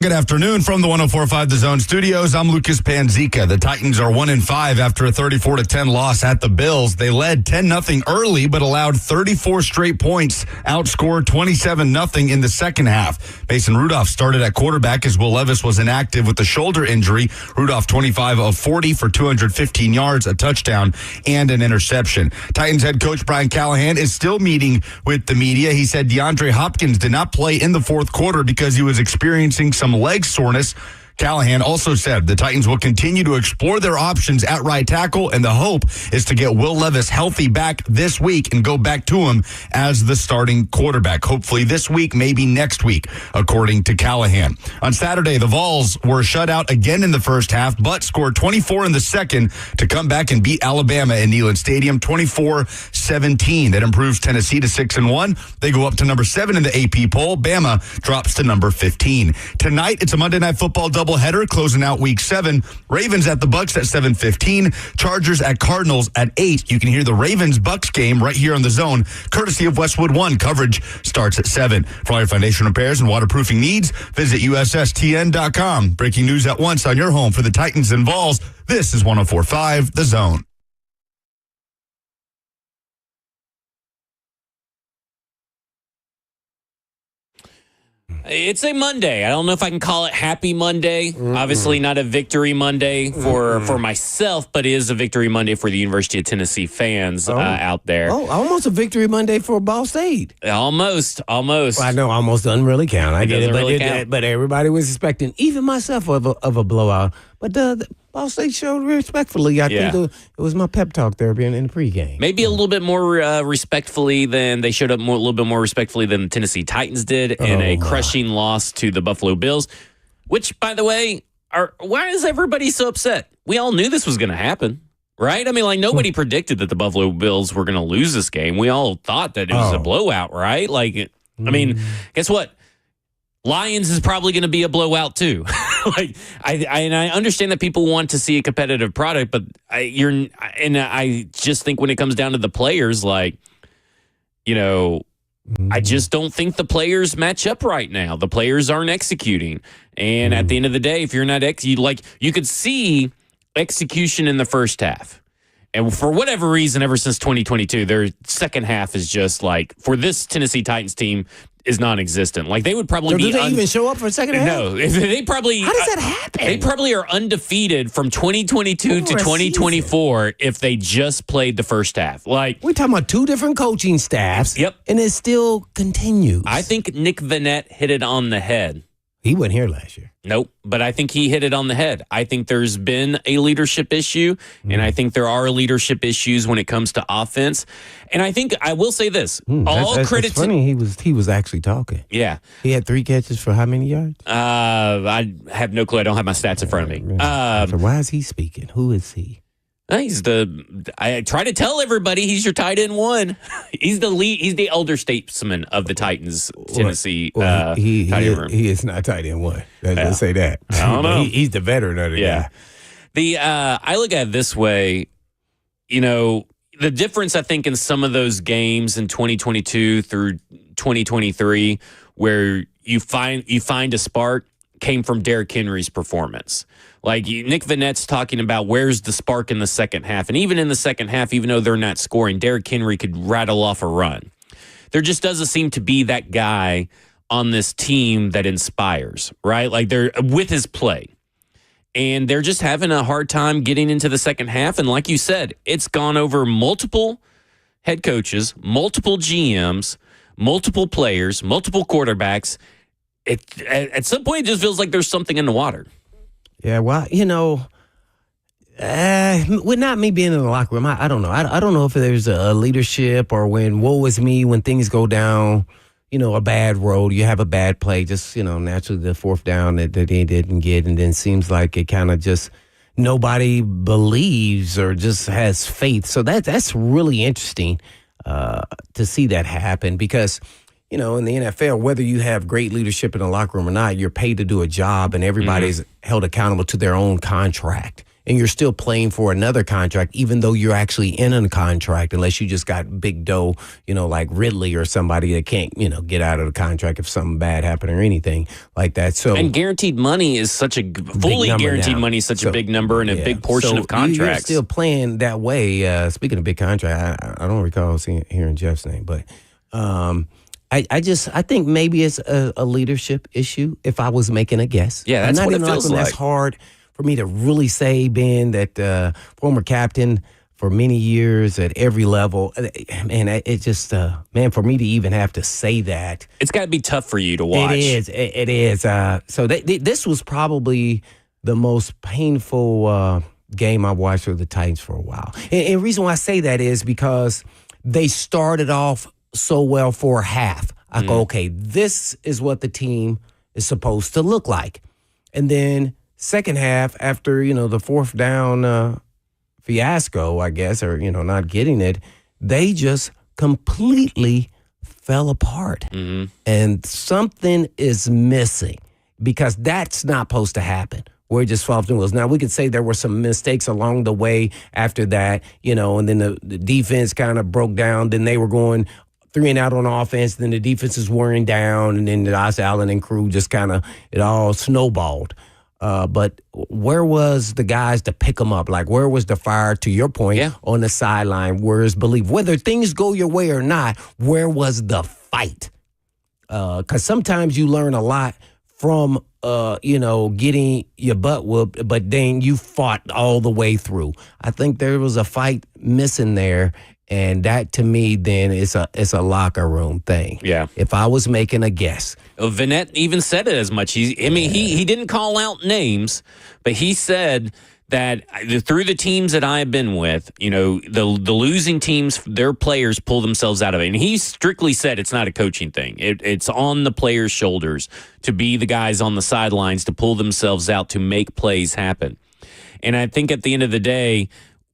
Good afternoon from the 104.5 The Zone studios. I'm Lucas Panzica. The Titans are 1-5 after a 34-10 loss at the Bills. They led 10-0 early, but allowed 34 straight points, outscored 27-0 in the second half. Mason Rudolph started at quarterback as Will Levis was inactive with a shoulder injury. Rudolph 25 of 40 for 215 yards, a touchdown, and an interception. Titans head coach Brian Callahan is still meeting with the media. He said DeAndre Hopkins did not play in the fourth quarter because he was experiencing some leg soreness. Callahan also said the Titans will continue to explore their options at right tackle, and the hope is to get Will Levis healthy back this week and go back to him as the starting quarterback. Hopefully this week, maybe next week, according to Callahan. On Saturday, the Vols were shut out again in the first half, but scored 24 in the second to come back and beat Alabama in Neyland Stadium 24-17. That improves Tennessee to 6-1. They go up to number 7 in the AP poll. Bama drops to number 15. Tonight, it's a Monday Night Football doubleheader closing out week 7. Ravens at the Bucks at 7:15. Chargers at Cardinals at 8. You can hear the Ravens-Bucks game right here on The Zone, courtesy of Westwood One. Coverage starts at 7. For all your foundation repairs and waterproofing needs, visit USSTN.com. Breaking news at once on your home for the Titans and Vols. This is 104.5 The Zone. It's a Monday. I don't know if I can call it Happy Monday. Obviously not a Victory Monday for myself, but it is a Victory Monday for the University of Tennessee fans out there. Oh, almost a Victory Monday for Ball State. Almost. Well, I know almost doesn't really count. I get it, but everybody was expecting, even myself, of a blowout. But the Ball State showed respectfully. I think it was my pep talk there being in the pregame. Maybe a little bit more respectfully than they showed up a little bit more respectfully than the Tennessee Titans did in a crushing loss to the Buffalo Bills, which, by the way, why is everybody so upset? We all knew this was going to happen, right? I mean, like, nobody predicted that the Buffalo Bills were going to lose this game. We all thought that it was a blowout, right? Like, I mean, guess what? Lions is probably going to be a blowout too. Like, I understand that people want to see a competitive product, but I just think when it comes down to the players, like, you know, I just don't think the players match up right now. The players aren't executing, and at the end of the day, if you're not you could see execution in the first half. And for whatever reason, ever since 2022, their second half is just like, for this Tennessee Titans team, is non-existent. Like, they would probably be... Do they even show up for a second half? No. They probably... How does that happen? They probably are undefeated from 2022 to 2024 if they just played the first half. Like, we're talking about two different coaching staffs. Yep. And it still continues. I think Nick Vannett hit it on the head. He wasn't here last year. Nope, but I think he hit it on the head. I think there's been a leadership issue, and I think there are leadership issues when it comes to offense. And I think I will say this: that's funny. He was actually talking. Yeah, he had 3 catches for how many yards? I have no clue. I don't have my stats in front of me. So why is he speaking? Who is he? I try to tell everybody he's your tight end one. He's the lead. He's the elder statesman of the Titans, Tennessee. He is not tight end one. Let's say that. I don't know. He's the veteran of the guy. I look at it this way. You know, the difference, I think, in some of those games in 2022 through 2023, where you find a spark, came from Derrick Henry's performance. Like, Nick Vannett's talking about where's the spark in the second half. And even in the second half, even though they're not scoring, Derrick Henry could rattle off a run. There just doesn't seem to be that guy on this team that inspires, right? Like, they're with his play. And they're just having a hard time getting into the second half. And like you said, it's gone over multiple head coaches, multiple GMs, multiple players, multiple quarterbacks. At some point, it just feels like there's something in the water. Yeah, well, you know, with not me being in the locker room, I don't know. I don't know if there's a leadership or when woe is me when things go down, you know, a bad road, you have a bad play, just, you know, naturally the fourth down that they didn't get, and then seems like it kind of just nobody believes or just has faith. So that's really interesting to see that happen because, you know, in the NFL, whether you have great leadership in the locker room or not, you're paid to do a job, and everybody's held accountable to their own contract. and you're still playing for another contract, even though you're actually in a contract, unless you just got big dough, like Ridley or somebody that can't, get out of the contract if something bad happened or anything like that. So, and guaranteed money is such a fully guaranteed money is such a big number and a big portion of contracts. You're still playing that way. Speaking of big contract, I don't recall hearing Jeff's name, but I think maybe it's a leadership issue. If I was making a guess, yeah, that's what it feels like. That's hard for me to really say. Ben, that former captain for many years at every level, man, it just for me to even have to say that, it's got to be tough for you to watch. It is. So this was probably the most painful game I watched with the Titans for a while. And the reason why I say that is because they started off so well for a half. I go, okay, this is what the team is supposed to look like. And then second half, after, the fourth down fiasco, I guess, or, not getting it, they just completely fell apart. Mm-hmm. And something is missing because that's not supposed to happen. Where it just falls in wheels. Now, we could say there were some mistakes along the way after that, and then the defense kind of broke down. Then they were going 3 and out on offense. Then the defense is wearing down. And then the Josh Allen and crew just kind of, it all snowballed. But where was the guys to pick them up? Like, where was the fire, to your point, on the sideline? Where is belief? Whether things go your way or not, where was the fight? Because sometimes you learn a lot from, getting your butt whooped, but then you fought all the way through. I think there was a fight missing there, and that to me then it's a locker room thing. Yeah. If I was making a guess. Vanette even said it as much. He didn't call out names, but he said that through the teams that I've been with, the losing teams, their players pull themselves out of it. And he strictly said it's not a coaching thing. It's on the players' shoulders to be the guys on the sidelines to pull themselves out to make plays happen. And I think at the end of the day,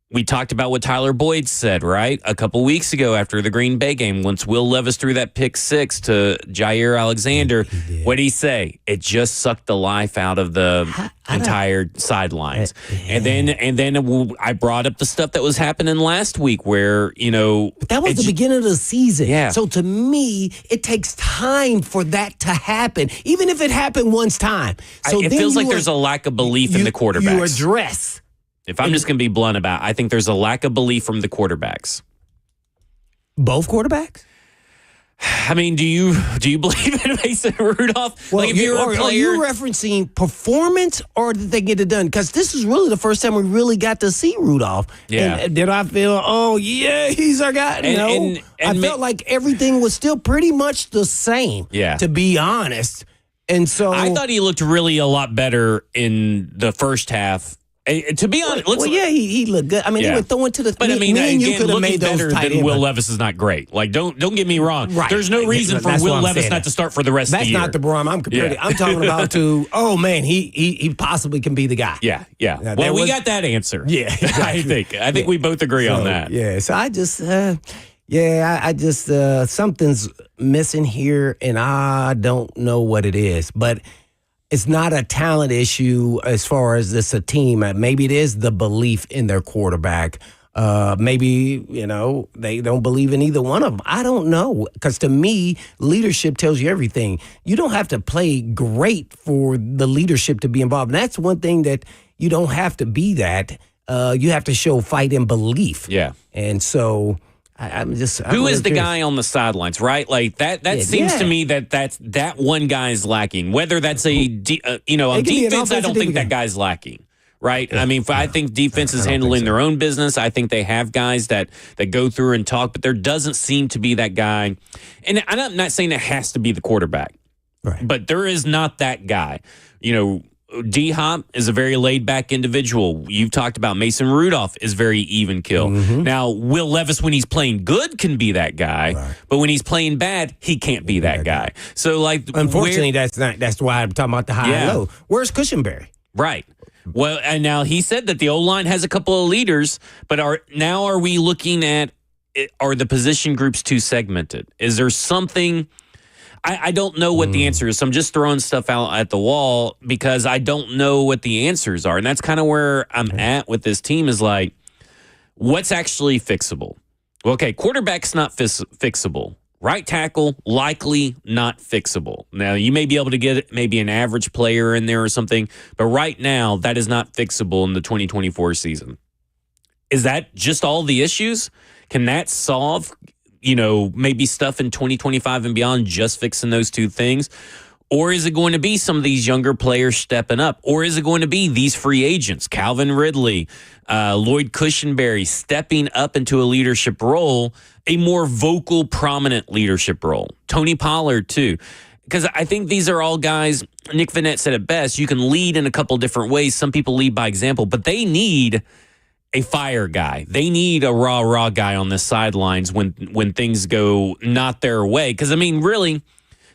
we talked about what Tyler Boyd said, right? A couple weeks ago after the Green Bay game, once Will Levis threw that pick 6 to Jair Alexander, what did he say? It just sucked the life out of the entire sidelines. And then I brought up the stuff that was happening last week where, But that was the beginning of the season. Yeah. So to me, it takes time for that to happen, even if it happened once time. So it feels like there's a lack of belief in the quarterbacks. You address. If I'm just going to be blunt about it, I think there's a lack of belief from the quarterbacks. Both quarterbacks? I mean, do you believe in Mason Rudolph? Well, if you're a player, are you referencing performance or did they get it done? Because this is really the first time we really got to see Rudolph. Yeah. And did I feel, he's our guy? No. I felt like everything was still pretty much the same, to be honest. And so I thought he looked really a lot better in the first half. To be honest, he looked good. I mean, they were throwing to the. But I mean, you could have made those better than Will Levis is not great. Like, don't get me wrong. Right. There's no reason for Will Levis not to start for the rest of the year. That's not the Braun I'm comparing. Yeah. I'm talking about he possibly can be the guy. Yeah. Well, we got that answer. Yeah, exactly. I think we both agree on that. Yeah. So I just, something's missing here, and I don't know what it is, but. It's not a talent issue as far as this a team. Maybe it is the belief in their quarterback. Maybe, they don't believe in either one of them. I don't know. Because to me, leadership tells you everything. You don't have to play great for the leadership to be involved. And that's one thing that you don't have to be that. You have to show fight and belief. Yeah. And so... I'm Who is the guy on the sidelines, right? Like that seems to me that one guy's lacking. Whether that's on defense, I don't think that guy's lacking, right? Yeah. I mean, I think defense is handling their own business. I think they have guys that go through and talk, but there doesn't seem to be that guy. And I'm not saying it has to be the quarterback, right? But there is not that guy. D-Hop is a very laid-back individual. You've talked about Mason Rudolph is very even kill. Mm-hmm. Now, Will Levis, when he's playing good, can be that guy, right. But when he's playing bad, he can't be that guy. So, unfortunately, that's why I'm talking about the high and low. Where's Cushenberry? Right. Well, and now he said that the O-line has a couple of leaders, but are we looking at, are the position groups too segmented? Is there something... I don't know what the answer is. So I'm just throwing stuff out at the wall because I don't know what the answers are. And that's kind of where I'm at with this team is like, what's actually fixable? Well, okay, quarterback's not fixable. Right tackle, likely not fixable. Now, you may be able to get maybe an average player in there or something, but right now, that is not fixable in the 2024 season. Is that just all the issues? Can that solve, maybe stuff in 2025 and beyond, just fixing those two things? Or is it going to be some of these younger players stepping up? Or is it going to be these free agents, Calvin Ridley, Lloyd Cushenberry, stepping up into a leadership role, a more vocal, prominent leadership role? Tony Pollard, too. Because I think these are all guys, Nick Vannett said it best, you can lead in a couple different ways. Some people lead by example, but they need a fire guy. They need a raw guy on the sidelines when things go not their way. Because, really,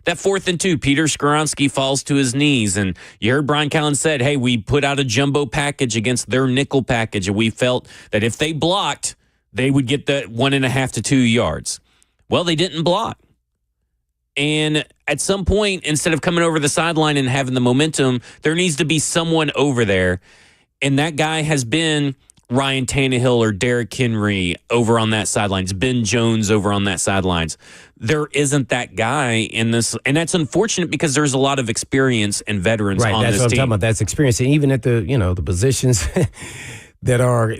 that 4th and 2, Peter Skoronski falls to his knees. And you heard Brian Callen said, hey, we put out a jumbo package against their nickel package. And we felt that if they blocked, they would get the 1.5 to 2 yards. Well, they didn't block. And at some point, instead of coming over the sideline and having the momentum, there needs to be someone over there. And that guy has been Ryan Tannehill or Derrick Henry over on that sidelines, Ben Jones over on that sidelines. There isn't that guy in this, and that's unfortunate because there's a lot of experience and veterans on this team. Right, that's what I'm talking about. That's experience, and even at the the positions that are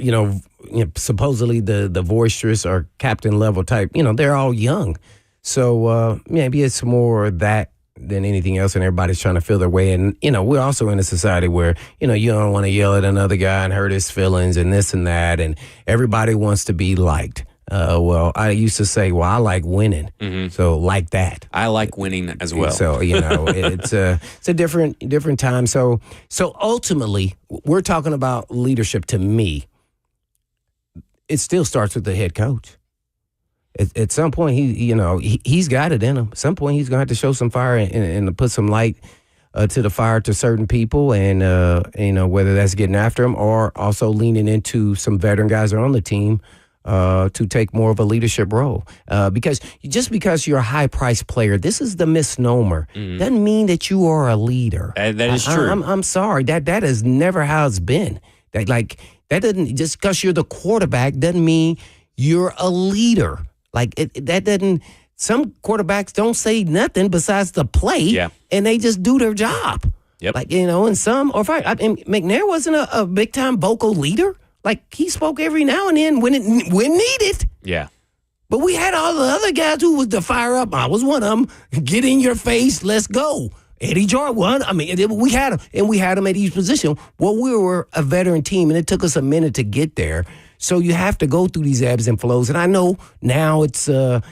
supposedly the boisterous or captain level type, they're all young. So maybe it's more that than anything else, and everybody's trying to feel their way. And, we're also in a society where, you don't want to yell at another guy and hurt his feelings and this and that, and everybody wants to be liked. Well, I used to say, I like winning, so like that. I like winning as well. So, it's a different time. So ultimately, we're talking about leadership. To me, it still starts with the head coach. At some point, he's got it in him. At some point, he's going to have to show some fire and put some light to the fire to certain people, and whether that's getting after him or also leaning into some veteran guys that are on the team to take more of a leadership role. Because just because you're a high-priced player, this is the misnomer. Doesn't mean that you are a leader. That is true. I'm sorry. That is never how it's been. That doesn't, just because you're the quarterback doesn't mean you're a leader. That doesn't. Some quarterbacks don't say nothing besides the play, and they just do their job. Yep. And some, McNair wasn't a big time vocal leader. He spoke every now and then when needed. Yeah. But we had all the other guys who was the fire up. I was one of them. Get in your face. Let's go. Eddie Jordan won. We had him, and we had him at each position. Well, we were a veteran team, and it took us a minute to get there. So you have to go through these ebbs and flows. And I know now it's, sooner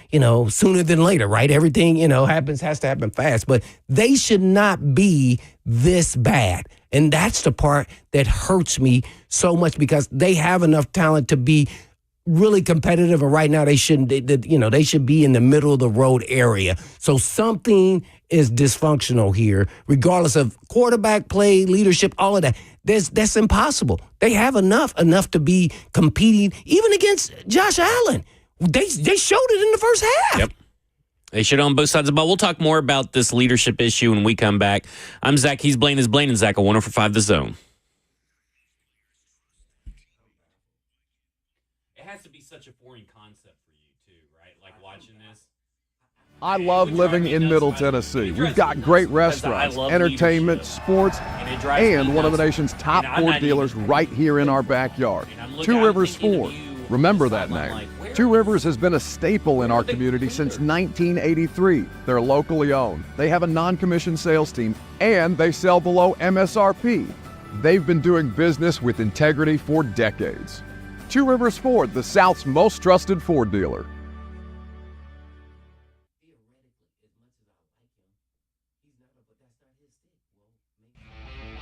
than later, right? Everything, has to happen fast. But they should not be this bad. And that's the part that hurts me so much because they have enough talent to be really competitive. And right now they shouldn't, they should be in the middle of the road area. So something is dysfunctional here, regardless of quarterback play, leadership, all of that. That's impossible. They have enough to be competing even against Josh Allen. They showed it in the first half. Yep. They should on both sides of the ball. We'll talk more about this leadership issue when we come back. I'm Zach. He's Blaine. Is Blaine and Zach on 104.5 The Zone. It has to be such a foreign concept for you, too, right? Watching this. I love living in Middle Tennessee. We've got great restaurants, entertainment, sports, and one of the nation's top Ford dealers right here in our backyard. Two Rivers Ford. Remember that name. Two Rivers has been a staple in our community since 1983. They're locally owned. They have a non-commissioned sales team, and they sell below MSRP. They've been doing business with integrity for decades. Two Rivers Ford, the South's most trusted Ford dealer.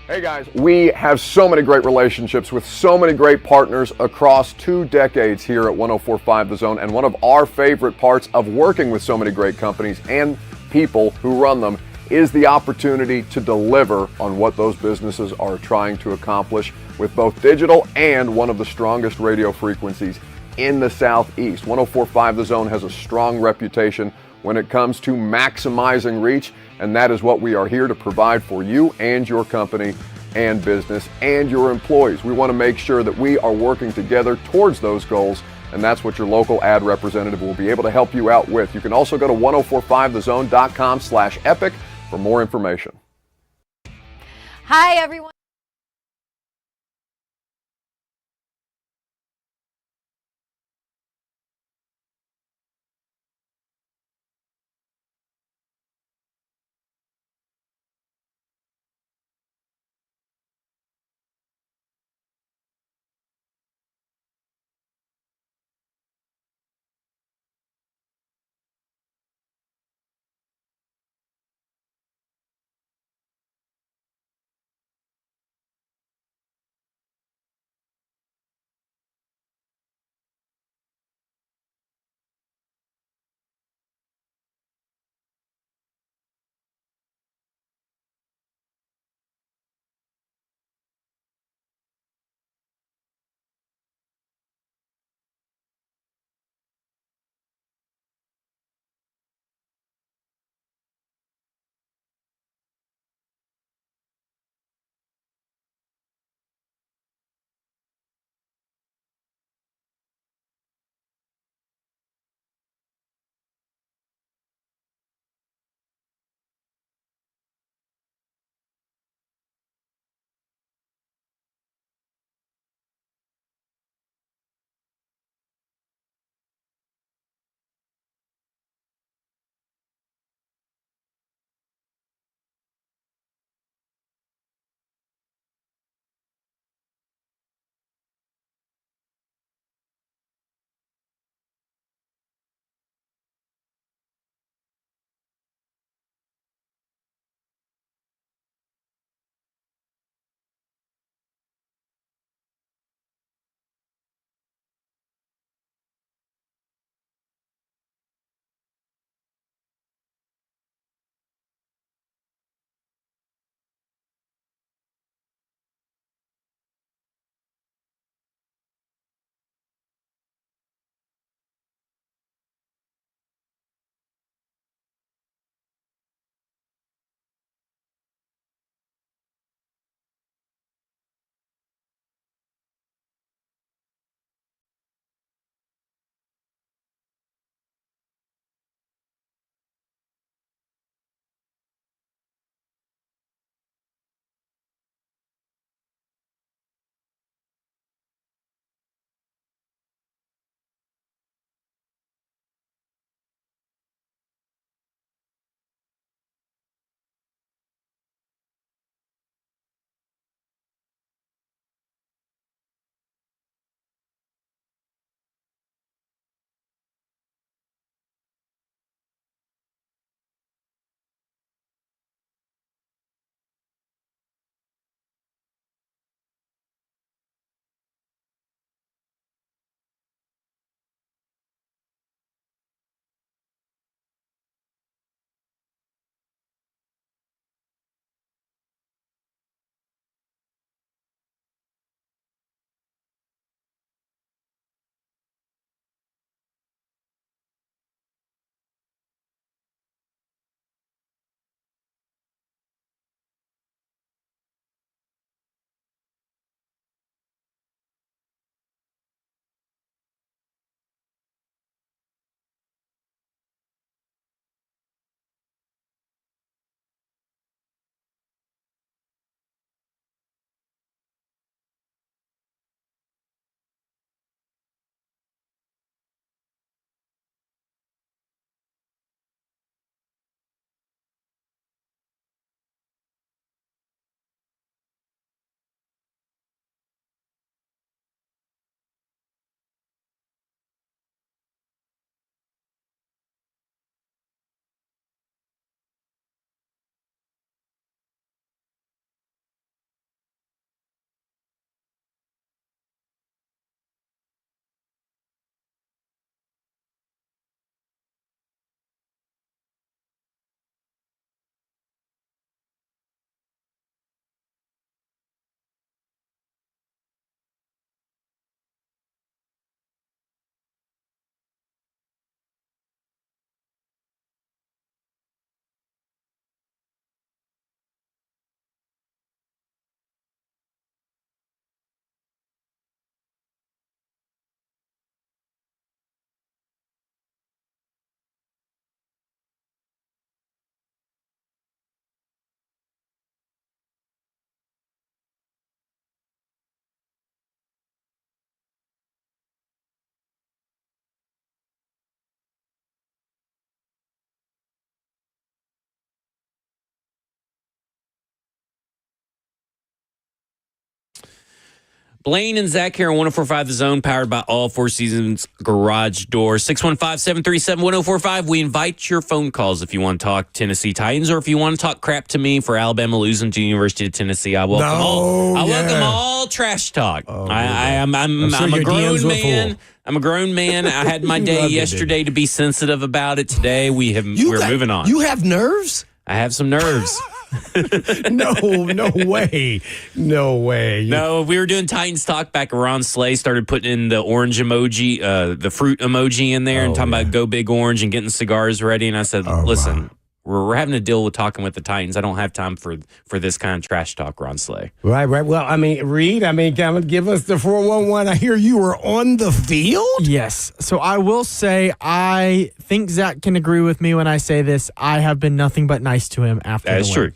Hey guys, we have so many great relationships with so many great partners across 2 decades here at 104.5 The Zone, and one of our favorite parts of working with so many great companies and people who run them is the opportunity to deliver on what those businesses are trying to accomplish with both digital and one of the strongest radio frequencies in the Southeast. 104.5 The Zone has a strong reputation when it comes to maximizing reach, and that is what we are here to provide for you and your company and business and your employees. We want to make sure that we are working together towards those goals, and that's what your local ad representative will be able to help you out with. You can also go to 1045thezone.com/epic for more information. Hi, everyone. Blaine and Zach here on 104.5 The Zone, powered by All Four Seasons Garage Doors. 615-737-1045. We invite your phone calls if you want to talk Tennessee Titans or if you want to talk crap to me for Alabama losing to the University of Tennessee. I welcome all trash talk. I'm a grown man. I'm a grown man. I had my day yesterday to be sensitive about it. Today we're moving on. You have nerves? I have some nerves. No way. No, we were doing Titans talk back. Ron Slay started putting in the orange emoji, the fruit emoji in there and talking about go big orange and getting cigars ready. And I said, listen, we're having to deal with talking with the Titans. I don't have time for this kind of trash talk, Ron Slay. Right. Well, Reed, kind of give us the 411. I hear you were on the field? Yes. So I will say I think Zach can agree with me when I say this. I have been nothing but nice to him after That's the true. win.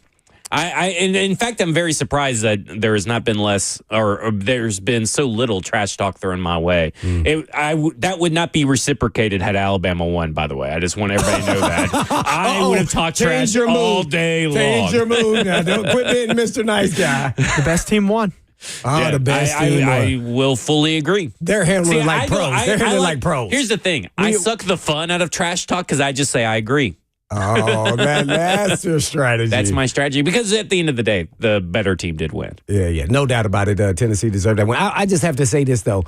And in fact, I'm very surprised that there has not been less, or there's been so little trash talk thrown my way. That would not be reciprocated had Alabama won. By the way, I just want everybody to know that I would have talked trash all day long. Change your mood now. Don't quit being Mr. Nice Guy. The best team won. The best team won. I will fully agree. They're handling like pros. They're handling like pros. Here's the thing: I suck the fun out of trash talk because I just say I agree. Oh, that's your strategy. That's my strategy because at the end of the day, the better team did win. Yeah. No doubt about it. Tennessee deserved that win. I just have to say this, though.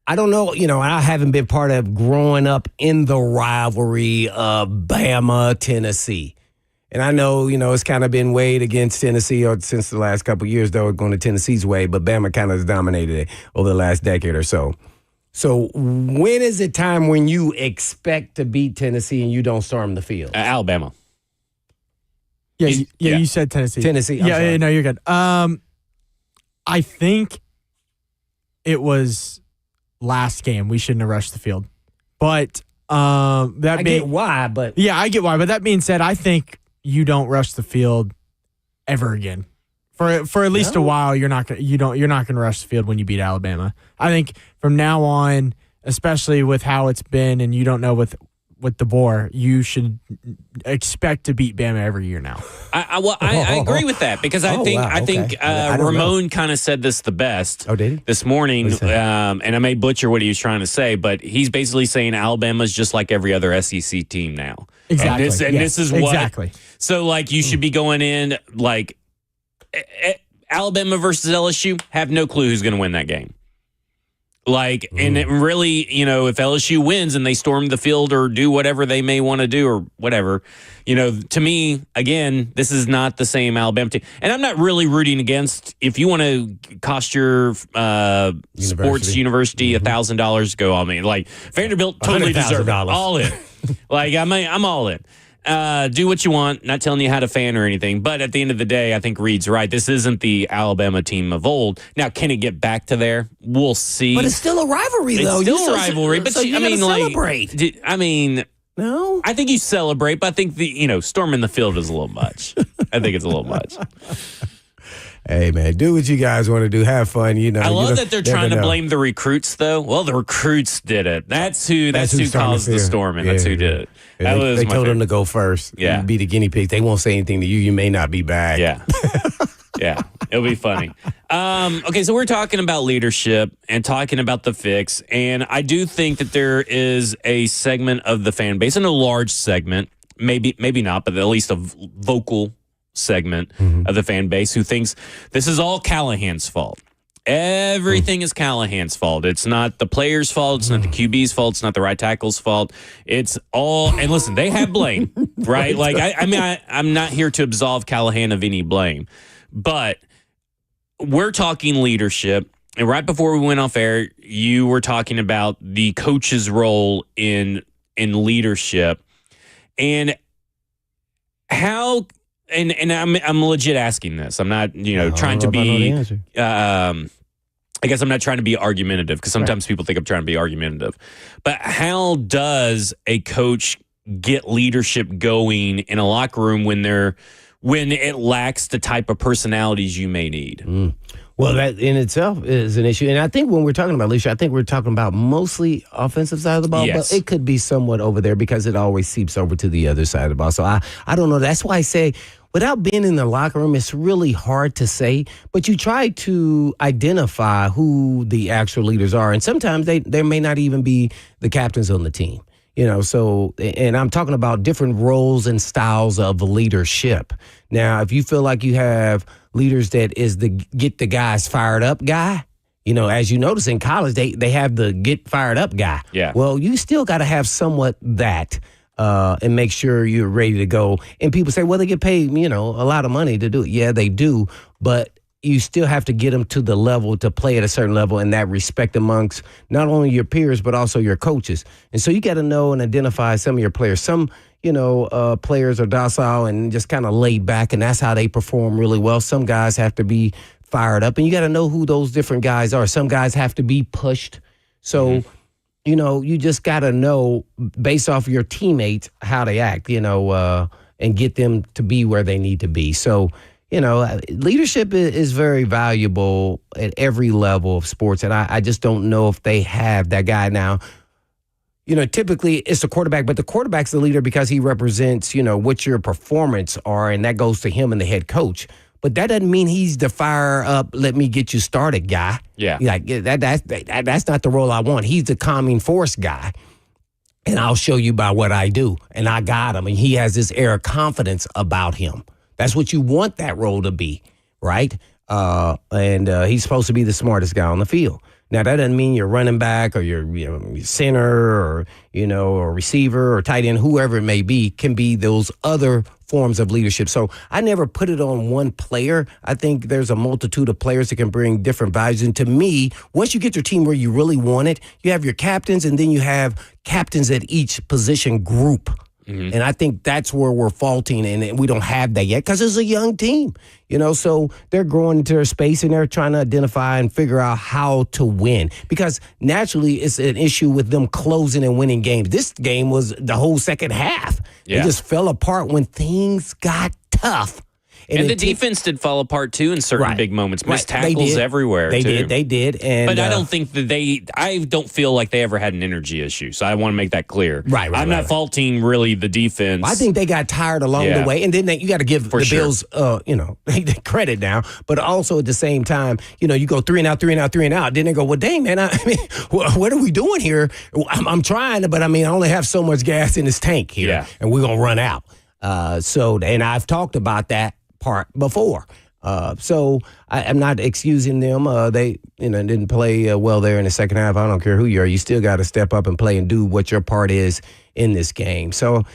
I don't know, I haven't been part of growing up in the rivalry of Bama, Tennessee. And I know, it's kind of been weighed against Tennessee since the last couple of years, though, going to Tennessee's way. But Bama kind of has dominated it over the last decade or so. So when is it time when you expect to beat Tennessee and you don't storm the field? Alabama. Yeah, you said Tennessee. Tennessee. Yeah, no, you're good. I think it was last game. We shouldn't have rushed the field. But I get why, but that being said, I think you don't rush the field ever again. For at least a while, you're not gonna rush the field when you beat Alabama. I think from now on, especially with how it's been, and you don't know with DeBoer, you should expect to beat Bama every year now. I agree with that because I think Ramon kind of said this the best. Oh, did he? This morning, and I may butcher what he was trying to say, but he's basically saying Alabama's just like every other SEC team now. Exactly. And this is what. Exactly. So, like, you should be going in like. Alabama versus LSU, have no clue who's going to win that game. And it really, if LSU wins and they storm the field or do whatever they may want to do or whatever, to me, again, this is not the same Alabama team. And I'm not really rooting against, if you want to cost your sports university $1,000, go all in. Like, Vanderbilt totally deserves it. All in. I'm all in. Do what you want, not telling you how to fan or anything. But at the end of the day, I think Reed's right. This isn't the Alabama team of old. Now, can it get back to there? We'll see. But it's still a rivalry, though. It's still a rivalry. But you celebrate. No? I think you celebrate, but I think storming the field is a little much. I think it's a little much. Hey, man, do what you guys want to do. Have fun, I love that they're trying to blame the recruits, though. Well, the recruits did it. That's who caused the storming. That's who did it. They told them to go first. Yeah. Be the guinea pigs. They won't say anything to you. You may not be back. Yeah. Yeah. It'll be funny. Okay, so we're talking about leadership and talking about the fix. And I do think that there is a segment of the fan base, and a large segment, maybe not, but at least a vocal segment of the fan base who thinks this is all Callahan's fault. Everything is Callahan's fault. It's not the player's fault. It's not the QB's fault. It's not the right tackle's fault. It's all, and listen, they have blame, right? I'm not here to absolve Callahan of any blame, but we're talking leadership. And right before we went off air, you were talking about the coach's role in leadership and how. And I'm legit asking this. I'm not, trying to be. I guess I'm not trying to be argumentative because sometimes people think I'm trying to be argumentative. But how does a coach get leadership going in a locker room when it lacks the type of personalities you may need? Well, that in itself is an issue. And I think when we're talking about leadership, I think we're talking about mostly offensive side of the ball. Yes. But it could be somewhat over there because it always seeps over to the other side of the ball. So I don't know. That's why I say without being in the locker room, it's really hard to say. But you try to identify who the actual leaders are. And sometimes they may not even be the captains on the team. So, and I'm talking about different roles and styles of leadership. Now, if you feel like you have leaders that is the get the guys fired up guy, as you notice in college, they have the get fired up guy. Yeah. Well, you still got to have somewhat that and make sure you're ready to go. And people say, well, they get paid, a lot of money to do it. Yeah, they do. But you still have to get them to the level to play at a certain level, and that respect amongst not only your peers but also your coaches. And so you got to know and identify some of your players. Some, players are docile and just kind of laid back, and that's how they perform really well. Some guys have to be fired up, and you got to know who those different guys are. Some guys have to be pushed. So, you just got to know based off your teammates how they act, and get them to be where they need to be. So, leadership is very valuable at every level of sports, and I just don't know if they have that guy now. Typically it's the quarterback, but the quarterback's the leader because he represents, what your performance are, and that goes to him and the head coach. But that doesn't mean he's the fire up, let me get you started guy. Yeah. That's not the role I want. He's the calming force guy. And I'll show you by what I do. And I got him. And he has this air of confidence about him. That's what you want that role to be, right? And he's supposed to be the smartest guy on the field. Now, that doesn't mean you're running back or you're center or, or receiver or tight end, whoever it may be, can be those other forms of leadership. So I never put it on one player. I think there's a multitude of players that can bring different values. And to me, once you get your team where you really want it, you have your captains and then you have captains at each position group. Mm-hmm. And I think that's where we're faulting, and we don't have that yet because it's a young team, so they're growing into their space and they're trying to identify and figure out how to win because naturally it's an issue with them closing and winning games. This game was the whole second half. Yeah. It just fell apart when things got tough. And the defense did fall apart, too, in certain big moments. Missed tackles everywhere, They too. did. But I don't think that I don't feel like they ever had an energy issue. So I want to make that clear. I'm not faulting, really, the defense. I think they got tired along the way. And then you got to give the Bills, credit now. But also at the same time, you go 3 and out. Then they go, well, dang, man, what are we doing here? I'm trying, but I only have so much gas in this tank here. And we're going to run out. And I've talked about that part before. So I'm not excusing them. They didn't play well there in the second half. I don't care who you are. You still got to step up and play and do what your part is in this game. So,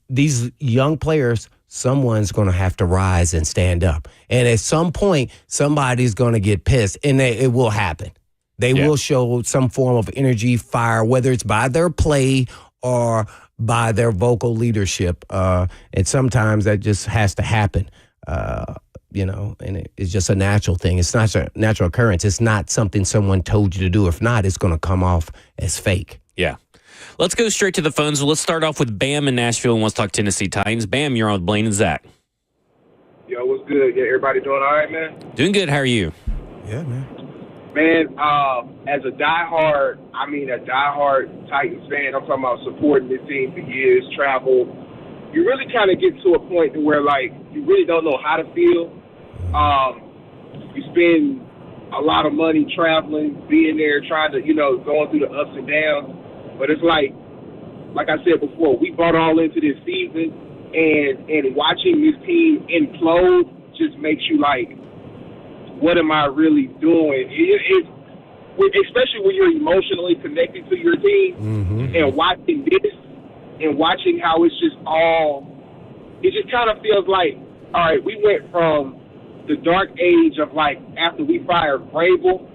these young players, someone's going to have to rise and stand up. And at some point, somebody's going to get pissed, and it will happen. They will show some form of energy, fire, whether it's by their play or by their vocal leadership. And sometimes that just has to happen, and it's just a natural thing. It's not a natural occurrence. It's not something someone told you to do. If not, it's going to come off as fake. Yeah. Let's go straight to the phones. Let's start off with Bam in Nashville and let's talk Tennessee Titans. Bam, you're on with Blaine and Zach. Yo, what's good? Yeah, everybody doing all right, man? Doing good. How are you? Yeah, man. Man, as a diehard Titans fan, I'm talking about supporting this team for years, travel. You really kind of get to a point to where, you really don't know how to feel. You spend a lot of money traveling, being there, trying to, going through the ups and downs. But it's like I said before, we bought all into this season, and watching this team implode just makes you what am I really doing? Especially when you're emotionally connected to your team and watching this and watching how it's just it just kind of feels like, all right, we went from the dark age of after we fired Vrabel.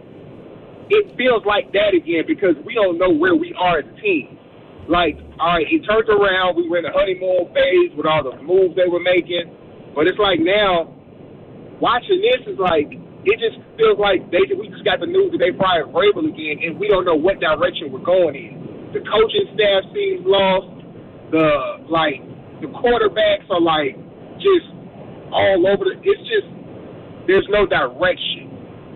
It feels like that again because we don't know where we are as a team. All right, it turned around. We were in the honeymoon phase with all the moves they were making. But it's now, watching this is it just feels like we just got the news that they fired Vrabel again, and we don't know what direction we're going in. The coaching staff seems lost. The quarterbacks are just all over. It's just there's no direction,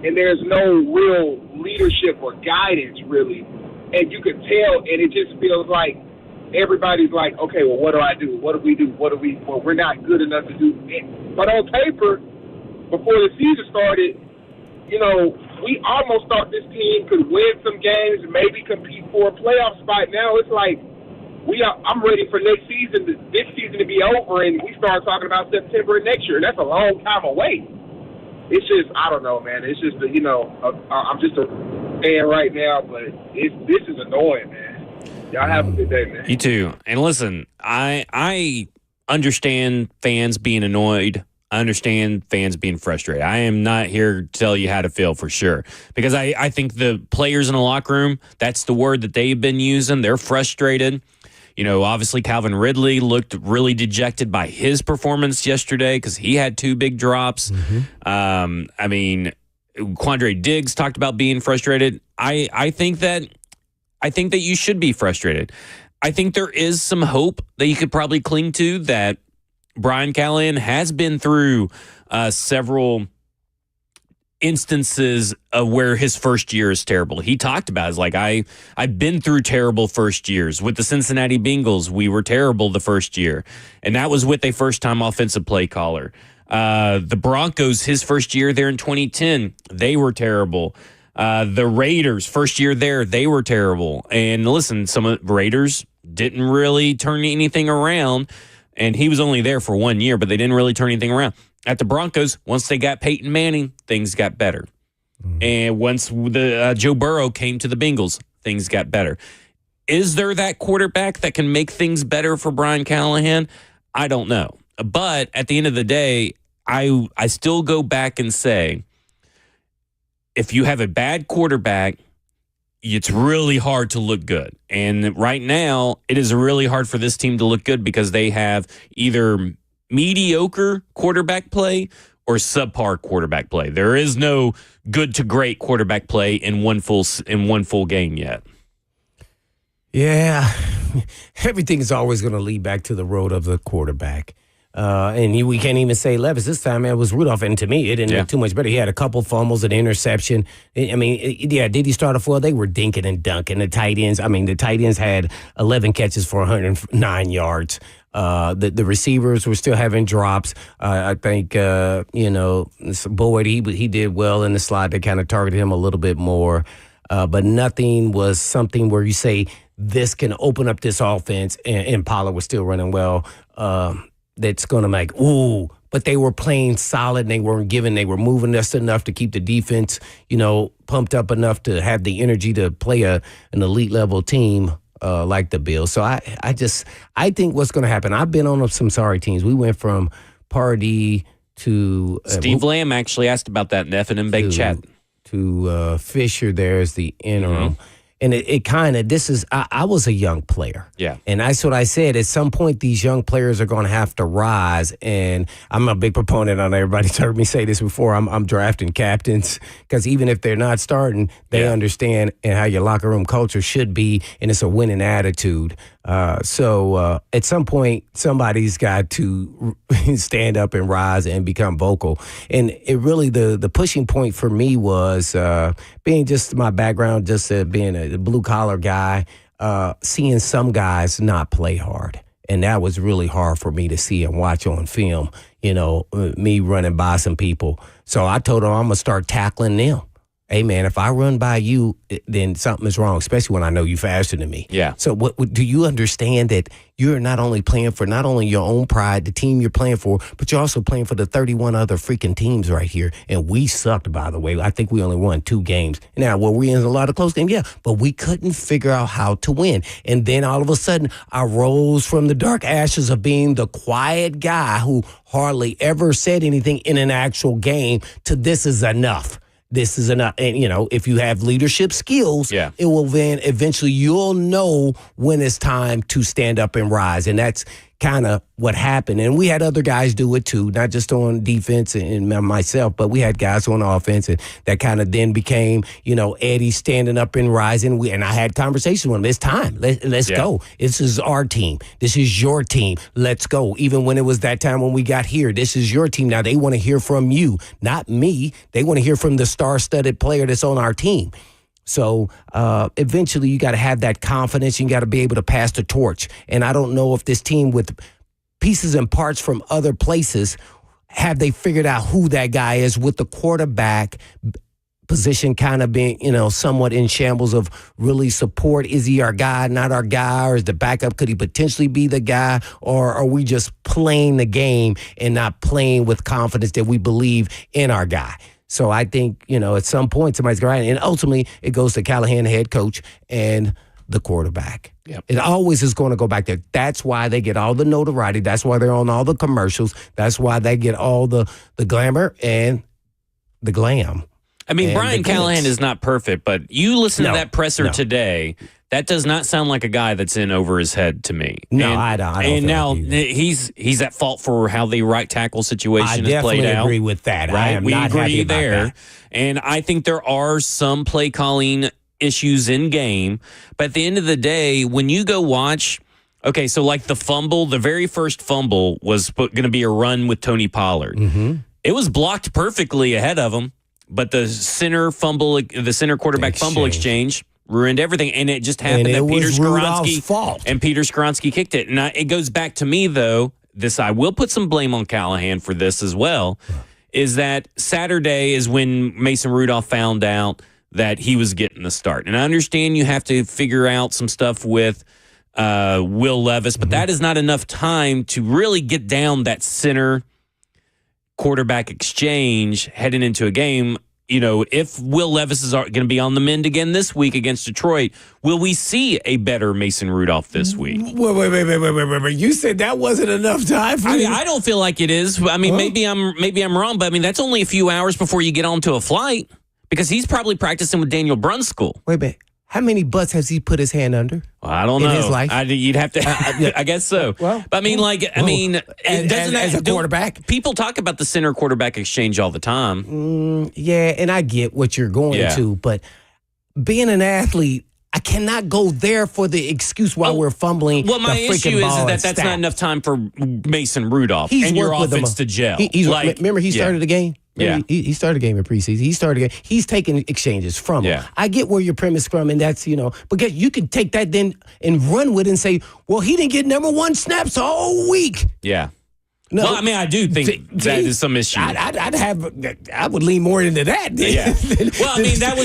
and there's no real leadership or guidance really, and you can tell. And it just feels like everybody's like, okay, well, what do I do? What do we do? Well, we're not good enough to do it. But on paper, before the season started, we almost thought this team could win some games and maybe compete for a playoff spot. Now it's like I'm ready for this season to be over, and we start talking about September of next year, and that's a long time away. It's just, I don't know, man. It's just, I'm just a fan right now, but this is annoying, man. Y'all have a good day, man. You too. And listen, I understand fans being annoyed. I understand fans being frustrated. I am not here to tell you how to feel for sure. Because I think the players in the locker room, that's the word that they've been using. They're frustrated. Obviously Calvin Ridley looked really dejected by his performance yesterday because he had 2 big drops. Mm-hmm. Quandre Diggs talked about being frustrated. I think that you should be frustrated. I think there is some hope that you could probably cling to, that Brian Callahan has been through several instances of where his first year is terrible. He talked about it. I've been through terrible first years. With the Cincinnati Bengals, we were terrible the first year. And that was with a first-time offensive play caller. The Broncos, his first year there in 2010, they were terrible. The Raiders, first year there, they were terrible. And listen, some of the Raiders didn't really turn anything around. And he was only there for 1 year, but they didn't really turn anything around. At the Broncos, once they got Peyton Manning, things got better. Mm-hmm. And once Joe Burrow came to the Bengals, things got better. Is there that quarterback that can make things better for Brian Callahan? I don't know. But at the end of the day, I still go back and say, if you have a bad quarterback, it's really hard to look good. And right now, it is really hard for this team to look good because they have either mediocre quarterback play or subpar quarterback play. There is no good to great quarterback play in one full game yet. Yeah, everything is always going to lead back to the road of the quarterback. We can't even say Levis. This time it was Rudolph, and to me, it didn't look too much better. He had a couple fumbles, an interception. Did he start off well? They were dinking and dunking. The tight ends had 11 catches for 109 yards. The receivers were still having drops. I think, Boyd, he did well in the slot. They kind of targeted him a little bit more. But nothing was something where you say this can open up this offense, and Pollard was still running well. That's going to make, but they were playing solid and they were moving just enough to keep the defense, pumped up enough to have the energy to play an elite level team like the Bills. So I think what's going to happen, I've been on some sorry teams. We went from Pardee to Steve Lamb actually asked about that in the F&M chat. To Fisher there as the interim. Mm-hmm. And it kind of, I was a young player. Yeah. And that's what I said. At some point, these young players are going to have to rise. And I'm a big proponent on everybody's heard me say this before. I'm drafting captains because even if they're not starting, they understand and how your locker room culture should be. And it's a winning attitude. So at some point, somebody's got to stand up and rise and become vocal. And it really, the pushing point for me was being just my background, just being a blue-collar guy, seeing some guys not play hard. And that was really hard for me to see and watch on film, me running by some people. So I told them I'm going to start tackling them. Hey, man, if I run by you, then something is wrong, especially when I know you faster than me. Yeah. So what do you understand that you're not only playing for not only your own pride, the team you're playing for, but you're also playing for the 31 other freaking teams right here. And we sucked, by the way. I think we only won 2 games. Now, were we in a lot of close games? Yeah. But we couldn't figure out how to win. And then all of a sudden, I rose from the dark ashes of being the quiet guy who hardly ever said anything in an actual game to this is enough. This is enough. And, if you have leadership skills, it will then eventually you'll know when it's time to stand up and rise. And that's kind of what happened. And we had other guys do it too, not just on defense and myself, but we had guys on offense and that kind of then became, Eddie standing up and rising. And I had conversations with him. It's time. Let's go. This is our team. This is your team. Let's go. Even when it was that time when we got here, this is your team. Now they want to hear from you, not me. They want to hear from the star-studded player that's on our team. So eventually you got to have that confidence. You got to be able to pass the torch. And I don't know if this team with pieces and parts from other places, have they figured out who that guy is with the quarterback position kind of being, somewhat in shambles of really support. Is he our guy, not our guy? Or is the backup, could he potentially be the guy? Or are we just playing the game and not playing with confidence that we believe in our guy? So I think, at some point somebody's going to, and ultimately it goes to Callahan, the head coach, and the quarterback. Yep. It always is going to go back there. That's why they get all the notoriety. That's why they're on all the commercials. That's why they get all the glamour and the glam. I mean, Brian Callahan is not perfect, but you listen to that presser today, that does not sound like a guy that's in over his head to me. No, I don't. And now he's at fault for how the right tackle situation has played out. I definitely agree with that. Right? I am not happy about that. And I think there are some play calling issues in game, but at the end of the day, when you go watch, okay, so like the fumble, the very first fumble was going to be a run with Tony Pollard. Mm-hmm. It was blocked perfectly ahead of him. But the center quarterback fumble exchange ruined everything, and it just happened that Peter Skoronski kicked it. And it goes back to me though. I will put some blame on Callahan for this as well. Is that Saturday is when Mason Rudolph found out that he was getting the start, and I understand you have to figure out some stuff with Will Levis, but that is not enough time to really get down that center quarterback exchange heading into a game. If Will Levis is going to be on the mend again this week against Detroit, will we see a better Mason Rudolph this week? Wait. You said that wasn't enough time for I don't feel like it is. I mean, maybe I'm wrong, but I mean, that's only a few hours before you get onto a flight because he's probably practicing with Daniel Brunskill. Wait a minute. How many butts has he put his hand under? Well, I don't know. In his life? You'd have to. I guess so. Well, but as a quarterback, people talk about the center quarterback exchange all the time. Yeah, and I get what you're going to, but being an athlete, I cannot go there for the excuse while we're fumbling. Well, my issue is that that's not enough time for Mason Rudolph and your offense to gel. Remember, he started the game. Yeah. He started a game in preseason. He's taking exchanges from him. I get where your premise from, and that's, but you can take that then and run with it and say, well, he didn't get number one snaps all week. Yeah. No, well, I mean, I do think that is some issue. I would lean more into that. Yeah. Well, I mean, I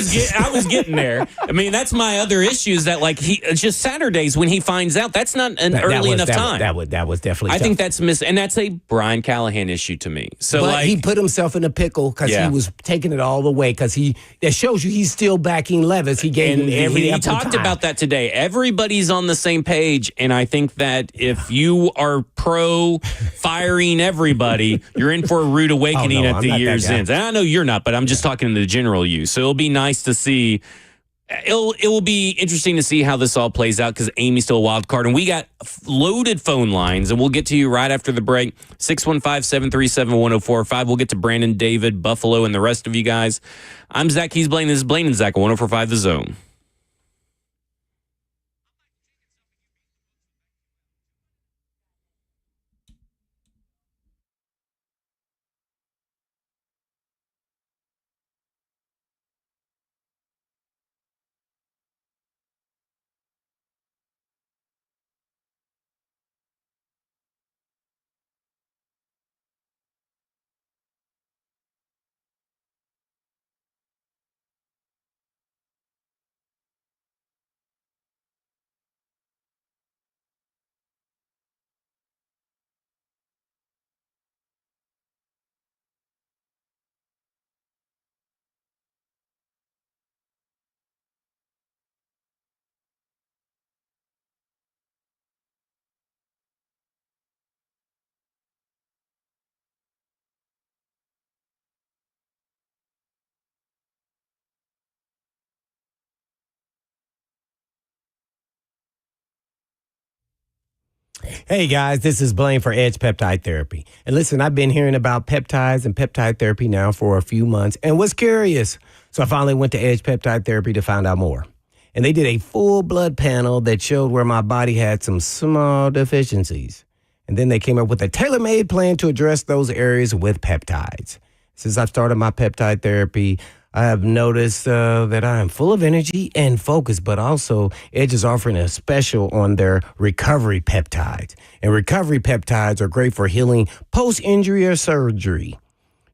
was getting there. I mean, that's my other issue is that it's just Saturdays when he finds out that's not early enough time. That was definitely. I think that's and that's a Brian Callahan issue to me. So, but he put himself in a pickle because he was taking it all the way. Because that shows you he's still backing Levis. He gave him every. He talked about that today. Everybody's on the same page, and I think that if you are pro firing everybody, you're in for a rude awakening at the year's end. And I know you're not, but I'm just talking to the general you. So it'll be nice to see. It will be interesting to see how this all plays out because Amy's still a wild card. And we got loaded phone lines, and we'll get to you right after the break. 615-737-1045. We'll get to Brandon, David, Buffalo, and the rest of you guys. I'm Zach. He's Blaine. This is Blaine and Zach, 1045 The Zone. Hey guys, this is Blaine for Edge Peptide Therapy. And listen, I've been hearing about peptides and peptide therapy now for a few months and was curious. So I finally went to Edge Peptide Therapy to find out more. And they did a full blood panel that showed where my body had some small deficiencies. And then they came up with a tailor-made plan to address those areas with peptides. Since I've started my peptide therapy, I have noticed that I am full of energy and focus, but also Edge is offering a special on their recovery peptides. And recovery peptides are great for healing post-injury or surgery.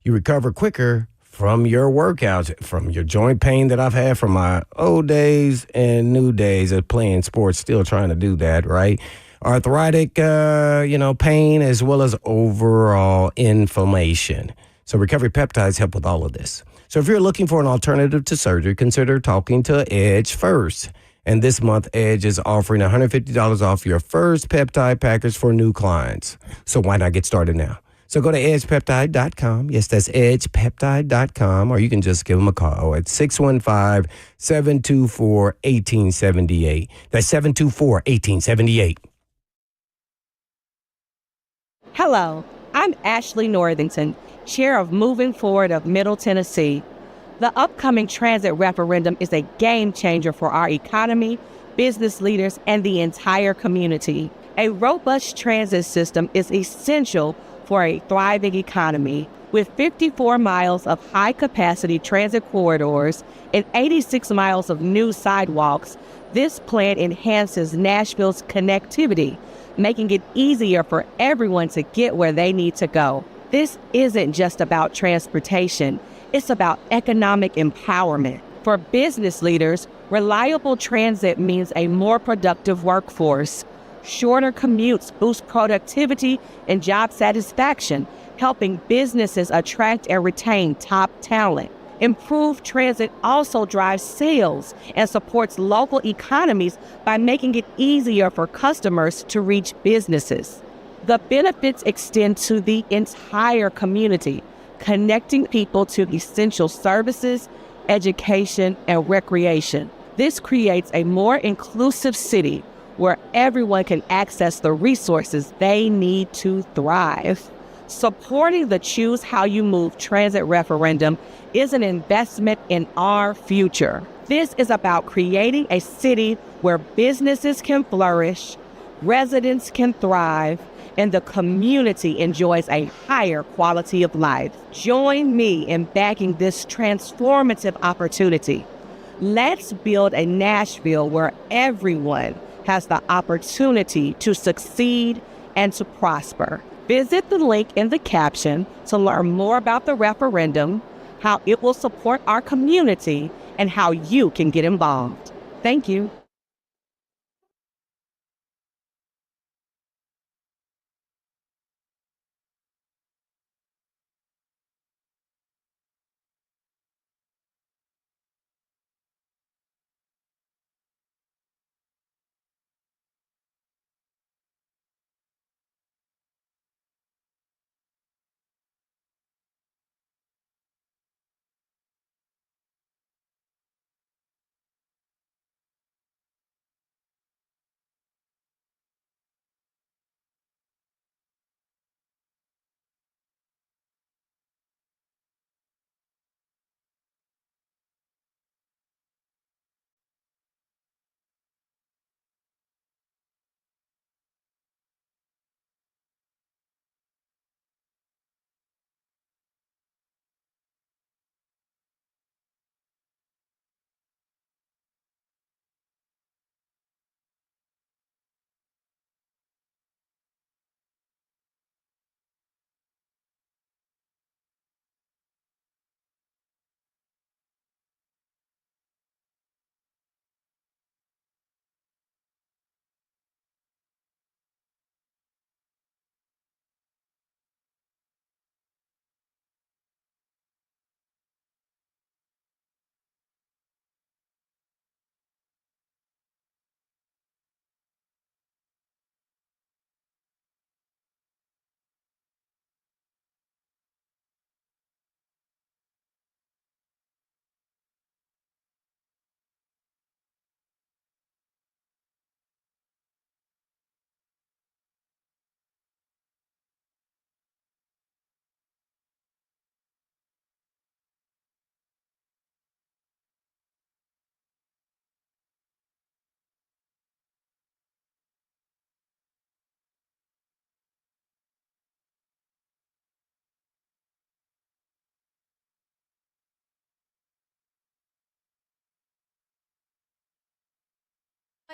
You recover quicker from your workouts, from your joint pain that I've had from my old days and new days of playing sports, still trying to do that, right? Arthritic, pain, as well as overall inflammation. So recovery peptides help with all of this. So if you're looking for an alternative to surgery, consider talking to Edge first. And this month, Edge is offering $150 off your first peptide package for new clients. So why not get started now? So go to edgepeptide.com. Yes, that's edgepeptide.com. Or you can just give them a call at 615-724-1878. That's 724-1878. Hello, I'm Ashley Northington, Chair of Moving Forward of Middle Tennessee. The upcoming transit referendum is a game changer for our economy, business leaders, and the entire community. A robust transit system is essential for a thriving economy. With 54 miles of high-capacity transit corridors and 86 miles of new sidewalks, this plan enhances Nashville's connectivity, making it easier for everyone to get where they need to go. This isn't just about transportation, it's about economic empowerment. For business leaders, reliable transit means a more productive workforce. Shorter commutes boost productivity and job satisfaction, helping businesses attract and retain top talent. Improved transit also drives sales and supports local economies by making it easier for customers to reach businesses. The benefits extend to the entire community, connecting people to essential services, education, and recreation. This creates a more inclusive city where everyone can access the resources they need to thrive. Supporting the Choose How You Move transit referendum is an investment in our future. This is about creating a city where businesses can flourish, residents can thrive, and the community enjoys a higher quality of life. Join me in backing this transformative opportunity. Let's build a Nashville where everyone has the opportunity to succeed and to prosper. Visit the link in the caption to learn more about the referendum, how it will support our community, and how you can get involved. Thank you.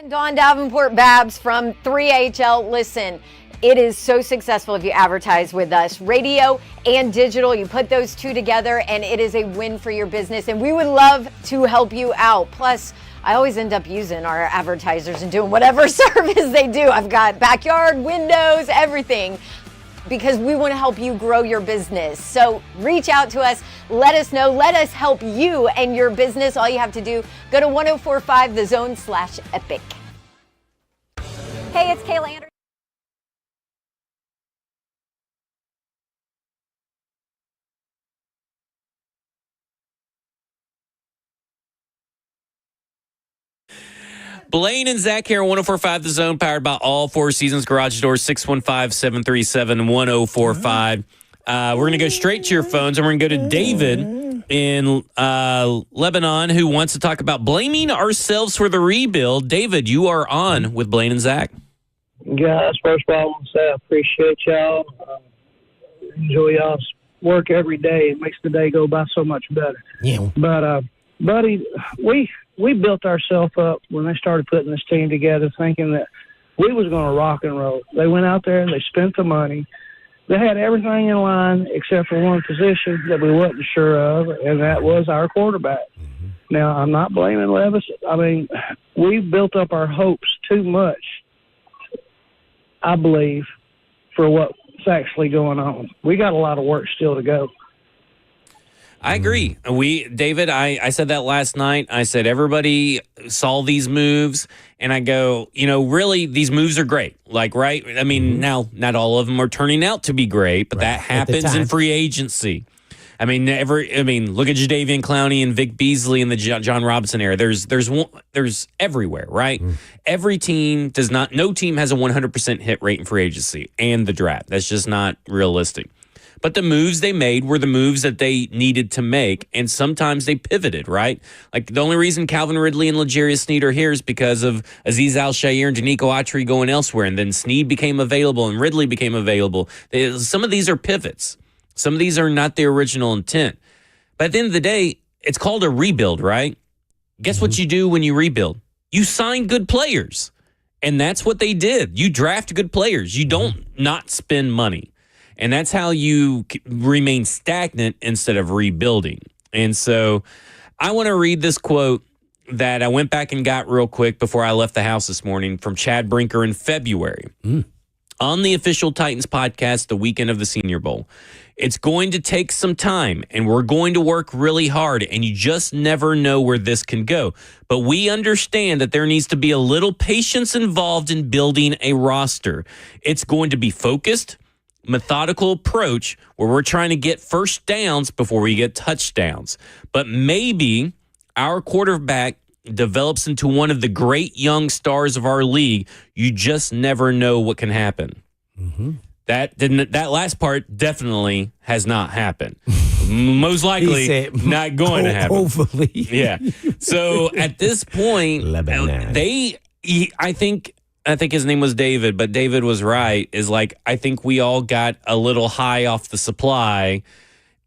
Dawn Davenport Babs from 3HL. Listen, it is so successful if you advertise with us. Radio and digital, you put those two together and it is a win for your business. And we would love to help you out. Plus, I always end up using our advertisers and doing whatever service they do. I've got backyard, windows, everything, because we want to help you grow your business. So reach out to us. Let us know. Let us help you and your business. All you have to do, go to 1045thezone/epic. Hey, it's Kayla Anderson. Blaine and Zach here, 1045 The Zone, powered by all Four Seasons Garage Doors, 615-737-1045. We're going to go straight to your phones, and we're going to go to David in Lebanon, who wants to talk about blaming ourselves for the rebuild. David, you are on with Blaine and Zach. Guys, first of all, I want to say I appreciate y'all. Enjoy y'all's work every day. It makes the day go by so much better. Yeah. But, buddy, we built ourselves up when they started putting this team together thinking that we was going to rock and roll. They went out there and they spent the money. They had everything in line except for one position that we wasn't sure of, and that was our quarterback. Mm-hmm. Now, I'm not blaming Levis. I mean, we built up our hopes too much, I believe, for what's actually going on. We got a lot of work still to go. I agree. David, I said that last night. I said everybody saw these moves, and I go, really, these moves are great. Like, right? I mean, now, not all of them are turning out to be great, but that happens in free agency. I mean, look at Jadeveon Clowney and Vic Beasley in the John Robinson era. There's everywhere, right? Every team no team has a 100% hit rate in free agency and the draft. That's just not realistic. But the moves they made were the moves that they needed to make, and sometimes they pivoted, right? Like, the only reason Calvin Ridley and L'Jarius Sneed are here is because of Azeez Al-Shaair and Danico Autry going elsewhere, and then Sneed became available and Ridley became available. Some of these are pivots. Some of these are not the original intent. But at the end of the day, it's called a rebuild, right? Guess what you do when you rebuild? You sign good players, and that's what they did. You draft good players. You don't not spend money. And that's how you remain stagnant instead of rebuilding. And so I want to read this quote that I went back and got real quick before I left the house this morning from Chad Brinker in February on the official Titans podcast the weekend of the Senior Bowl. It's going to take some time, and we're going to work really hard, and you just never know where this can go. But we understand that there needs to be a little patience involved in building a roster. It's going to be focused, methodical approach where we're trying to get first downs before we get touchdowns. But maybe our quarterback develops into one of the great young stars of our league. You just never know what can happen. That last part definitely has not happened. Most likely not going to happen. Hopefully. Yeah. So at this point, I think his name was David, but David was right, is like, I think we all got a little high off the supply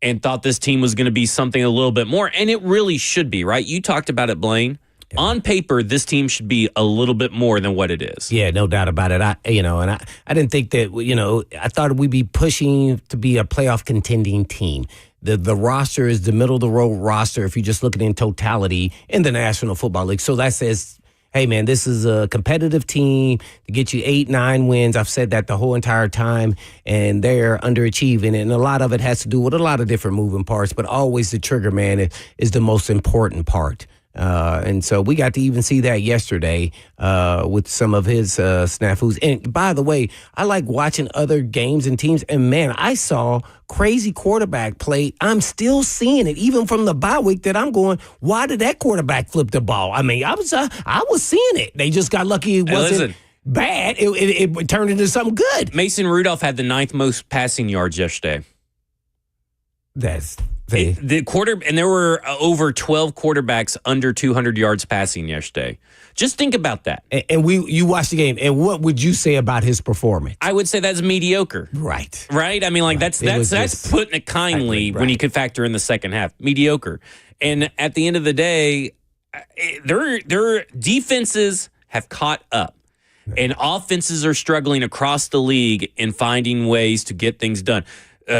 and thought this team was going to be something a little bit more. And it really should be, right? You talked about it, Blaine. Yeah. On paper, this team should be a little bit more than what it is. Yeah, no doubt about it. I didn't think that, I thought we'd be pushing to be a playoff contending team. The roster is the middle of the road roster if you just look at it in totality in the National Football League. So that says, hey, man, this is a competitive team to get you 8-9 wins. I've said that the whole entire time, and they're underachieving. And a lot of it has to do with a lot of different moving parts, but always the trigger man is the most important part. And so we got to even see that yesterday with some of his snafus. And by the way, I like watching other games and teams. And, man, I saw crazy quarterback play. I'm still seeing it, even from the bye week, that I'm going, why did that quarterback flip the ball? I mean, I was seeing it. They just got lucky it wasn't bad. It turned into something good. Mason Rudolph had the 9th most passing yards yesterday. And there were over 12 quarterbacks under 200 yards passing yesterday. Just think about that. And you watched the game, and what would you say about his performance? I would say that's mediocre. Right. Right? I mean, like, that's putting it kindly when you could factor in the second half. Mediocre. And at the end of the day, their defenses have caught up. And offenses are struggling across the league in finding ways to get things done.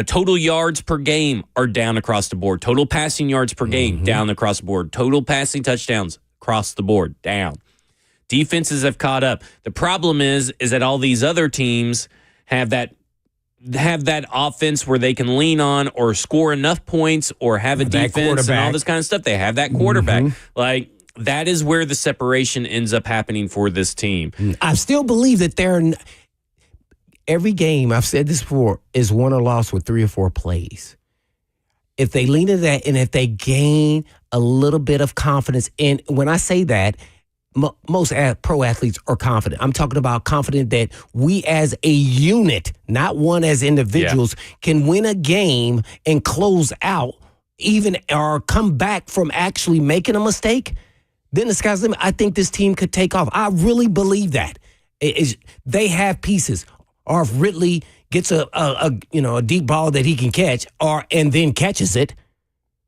Total yards per game are down across the board. Total passing yards per game down across the board. Total passing touchdowns across the board down. Defenses have caught up. The problem is that all these other teams have that offense where they can lean on or score enough points or have a defense and all this kind of stuff. They have that quarterback. Like, that is where the separation ends up happening for this team. I still believe that every game, I've said this before, is won or lost with 3 or 4 plays. If they lean into that and if they gain a little bit of confidence, and when I say that, most pro athletes are confident. I'm talking about confident that we as a unit, not one as individuals, can win a game and close out even or come back from actually making a mistake. Then the sky's the limit. I think this team could take off. I really believe that. They have pieces. Or if Ridley gets a deep ball that he can catch, and then catches it,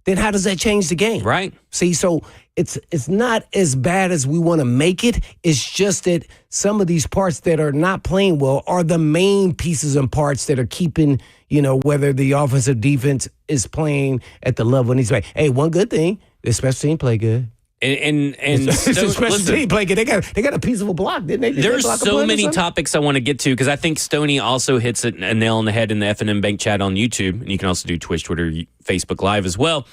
then how does that change the game? Right. See, so it's not as bad as we want to make it. It's just that some of these parts that are not playing well are the main pieces and parts that are keeping, whether the offensive defense is playing at the level it needs to play. Hey, one good thing, the special team play good. And special team play good. They got a piece of a block, didn't they? There's so many topics I want to get to because I think Stoney also hits a nail on the head in the F&M Bank chat on YouTube, and you can also do Twitch, Twitter, Facebook Live as well.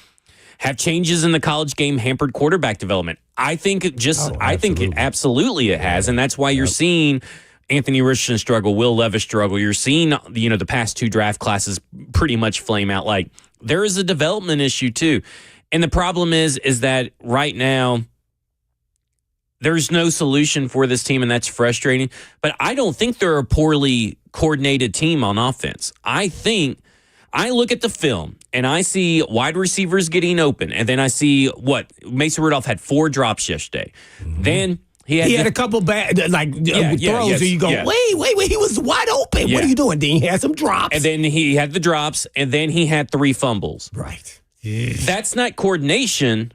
Have changes in the college game hampered quarterback development? I think absolutely it has, and that's why you're seeing Anthony Richardson struggle, Will Levis struggle. You're seeing the past 2 draft classes pretty much flame out. Like, there is a development issue too. And the problem is that right now there's no solution for this team, and that's frustrating. But I don't think they're a poorly coordinated team on offense. I think I look at the film and I see wide receivers getting open, and then I see Mason Rudolph had 4 drops yesterday. Then he had a couple bad throws, and you go, wait, he was wide open. Yeah. What are you doing? Then he had some drops, and then he had the drops, and then he had 3 fumbles. Right. That's not coordination.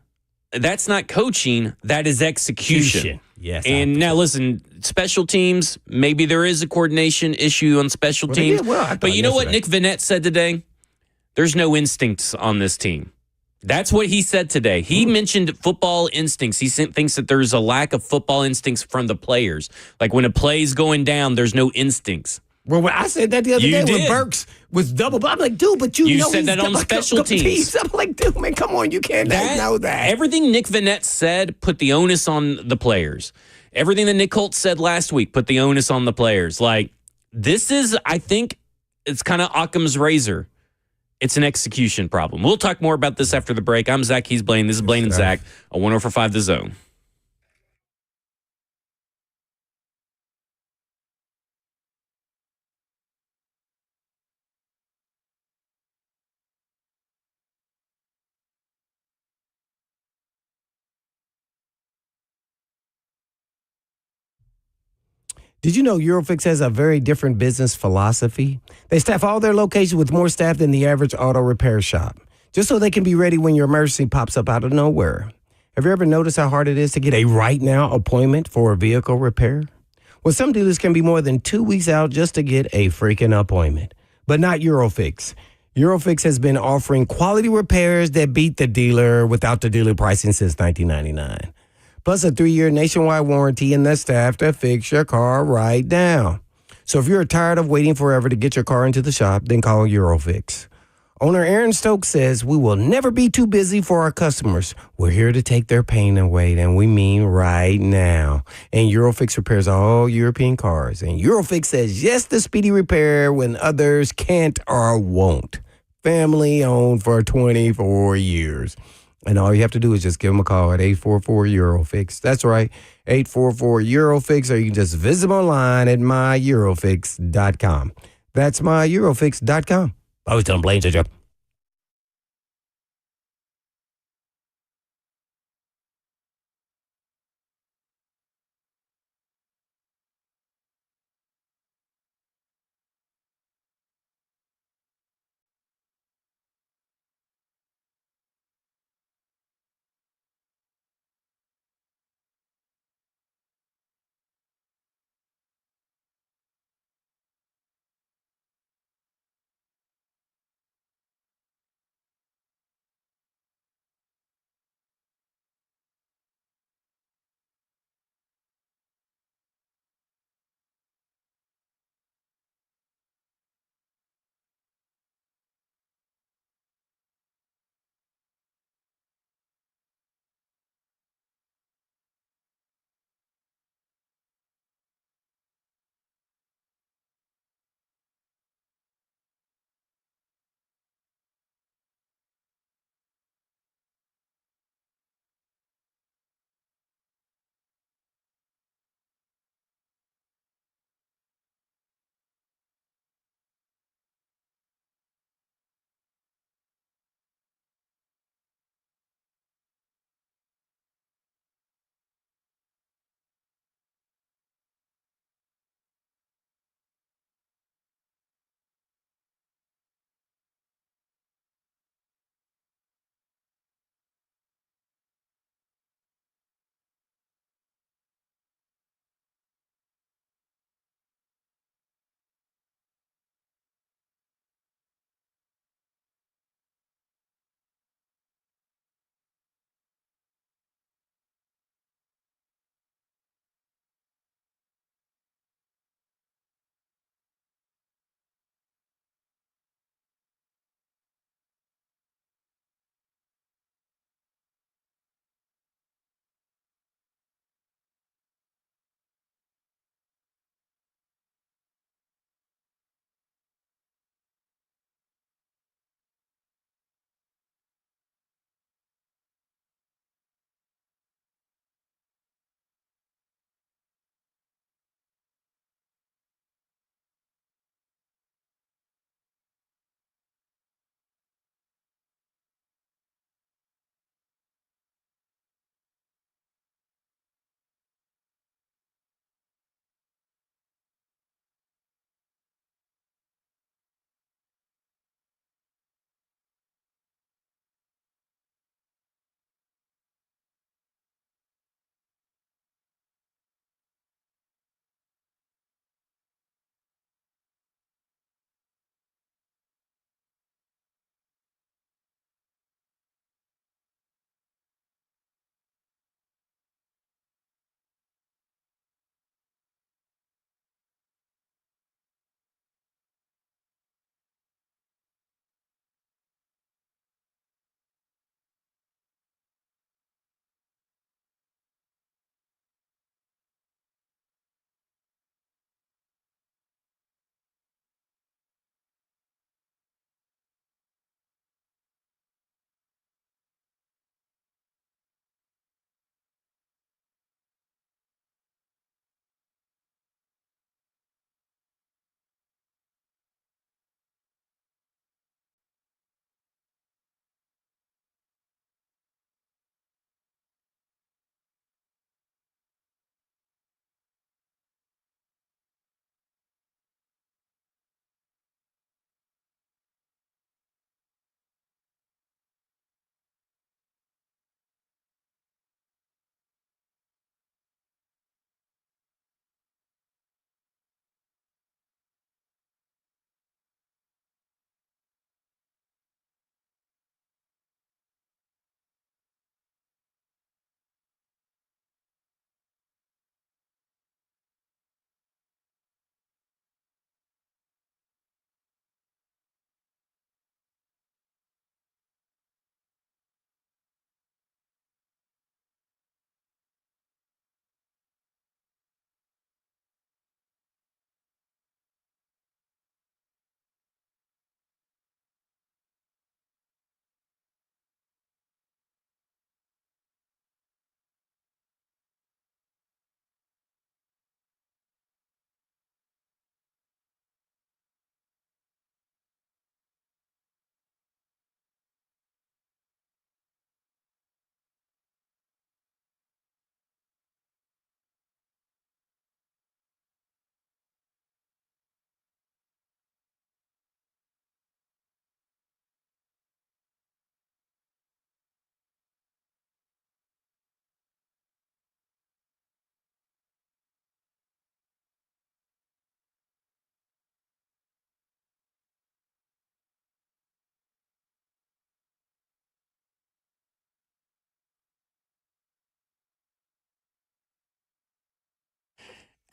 That's not coaching. That is execution. Yes. And now listen, special teams, maybe there is a coordination issue on special teams. But you know what Nick Vanette said today? There's no instincts on this team. That's what he said today. He mentioned football instincts. He thinks that there's a lack of football instincts from the players. Like when a play's going down, there's no instincts. Well, I said that the other day when Burks was double. I'm like, dude, but you know said that on special teams. I'm like, dude, man, come on, you can't know that. Everything Nick Vanette said put the onus on the players. Everything that Nick Holt said last week put the onus on the players. Like, this is, I think, it's kind of Occam's razor. It's an execution problem. We'll talk more about this after the break. I'm Zach. He's Blaine. This is Blaine and Zach on 104.5 The Zone. Did you know Eurofix has a very different business philosophy? They staff all their locations with more staff than the average auto repair shop, just so they can be ready when your emergency pops up out of nowhere. Have you ever noticed how hard it is to get a right now appointment for a vehicle repair? Well, some dealers can be more than 2 weeks out just to get a freaking appointment, but not Eurofix. Eurofix has been offering quality repairs that beat the dealer without the dealer pricing since 1999. Plus a 3-year nationwide warranty and the staff to fix your car right now. So if you're tired of waiting forever to get your car into the shop, then call Eurofix. Owner Aaron Stokes says, we will never be too busy for our customers. We're here to take their pain away, and we mean right now. And Eurofix repairs all European cars. And Eurofix says yes to speedy repair when others can't or won't. Family owned for 24 years. And all you have to do is just give them a call at 844-EUROFIX. That's right, 844-EUROFIX, or you can just visit them online at myEurofix.com. That's myEurofix.com. I always tell them Blaine said you.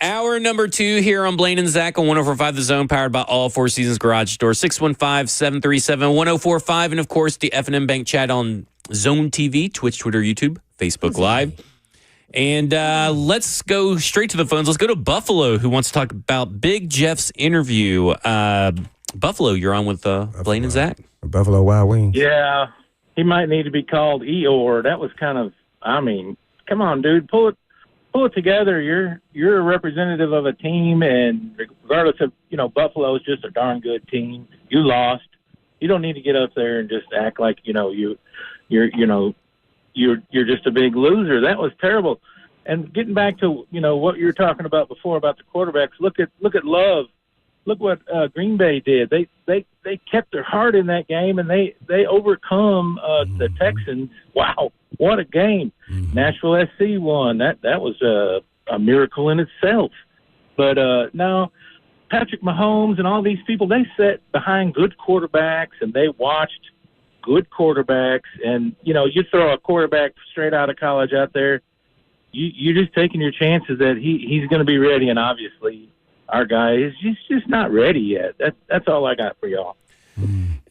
Hour number 2 here on Blaine and Zach on 104.5 The Zone, powered by All Four Seasons Garage Door, 615-737-1045. And, of course, the F&M Bank chat on Zone TV, Twitch, Twitter, YouTube, Facebook Live. And let's go straight to the phones. Let's go to Buffalo, who wants to talk about Big Jeff's interview. Buffalo, you're on with Blaine and Zach. Buffalo Wild Wings. Yeah, he might need to be called Eeyore. That was kind of, come on, dude, pull it together. You're a representative of a team, and regardless of, Buffalo is just a darn good team. You lost. You don't need to get up there and just act like, you're just a big loser. That was terrible. And getting back to, what you were talking about before about the quarterbacks, look at Love. Look what Green Bay did. They kept their heart in that game, and they overcome the Texans. Wow, what a game! Nashville SC won. That was a miracle in itself. But now Patrick Mahomes and all these people, they sat behind good quarterbacks, and they watched good quarterbacks. And you throw a quarterback straight out of college out there, you're just taking your chances that he's going to be ready. And obviously, our guy is just not ready yet. That's all I got for y'all.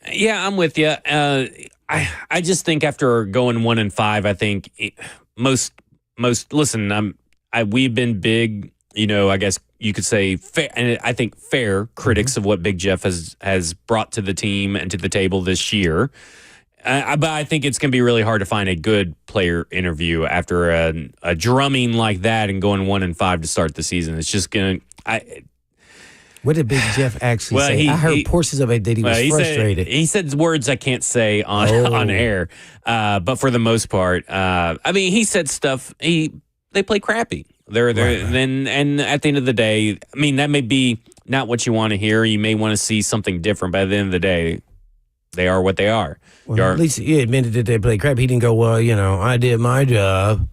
Yeah, I'm with you. I just think after going 1-5, I think most listen. We've been big, I guess you could say, fair, and I think fair critics of what Big Jeff has brought to the team and to the table this year. But I think it's going to be really hard to find a good player interview after a drumming like that and going 1-5 to start the season. It's just going to. What did Big Jeff actually say? I heard portions of it that he was frustrated. He said words I can't say on air, but for the most part, he said stuff. They play crappy. They're then, and at the end of the day, that may be not what you want to hear. You may want to see something different. But at the end of the day, they are what they are. Well, at least he admitted that they play crap. He didn't go, well, I did my job.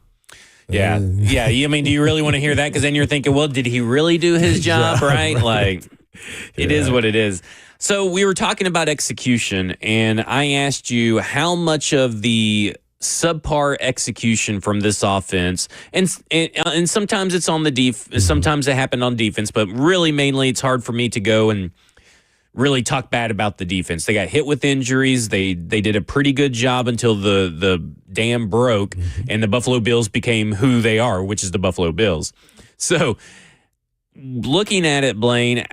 Yeah. Do you really want to hear that? Because then you're thinking, well, did he really do his job, right? Like, it is what it is. So we were talking about execution, and I asked you how much of the subpar execution from this offense, and sometimes it's on the sometimes it happened on defense, but really mainly it's hard for me to go and really talk bad about the defense. They got hit with injuries. They did a pretty good job until the dam broke, and the Buffalo Bills became who they are, which is the Buffalo Bills. So looking at it, Blaine,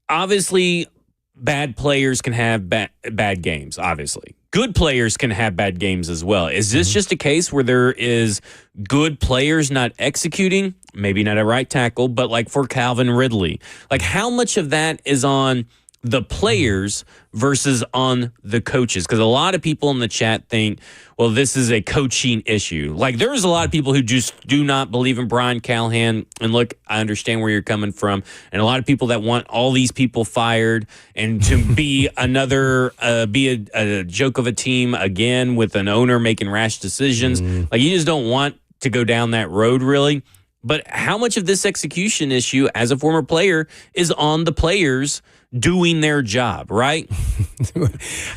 obviously bad players can have bad games, obviously. Good players can have bad games as well. Is this just a case where there is good players not executing? Maybe not a right tackle, but like for Calvin Ridley. Like, how much of that is on the players versus on the coaches? Because a lot of people in the chat think, well, this is a coaching issue. Like, there's a lot of people who just do not believe in Brian Callahan. And look, I understand where you're coming from. And a lot of people that want all these people fired and to be a joke of a team again with an owner making rash decisions. Like, you just don't want to go down that road, really. But how much of this execution issue as a former player is on the players doing their job, right?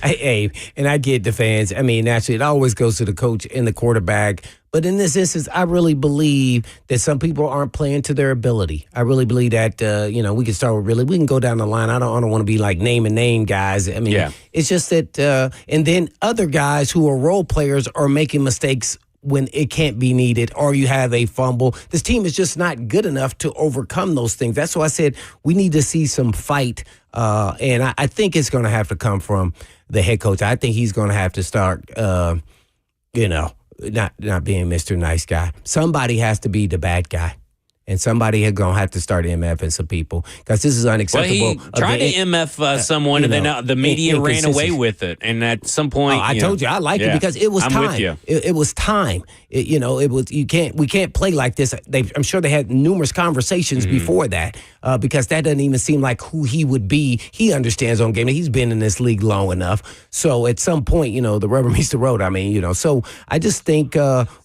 Hey, and I get the fans. Naturally, it always goes to the coach and the quarterback. But in this instance, I really believe that some people aren't playing to their ability. I really believe that, we can start with we can go down the line. I don't want to be like name guys. It's just that, and then other guys who are role players are making mistakes when it can't be needed, or you have a fumble. This team is just not good enough to overcome those things. That's why I said we need to see some fight, and I think it's going to have to come from the head coach. I think he's going to have to start, not being Mr. Nice Guy. Somebody has to be the bad guy. And somebody is going to have to start MFing some people because this is unacceptable. Well, he tried to MF someone, and then the media ran away with it. And at some point, I told you I like it because it was time. I'm with you. It was time. It was we can't play like this. I'm sure they had numerous conversations before that because that doesn't even seem like who he would be. He understands on game. He's been in this league long enough. So at some point, the rubber meets the road. So I just think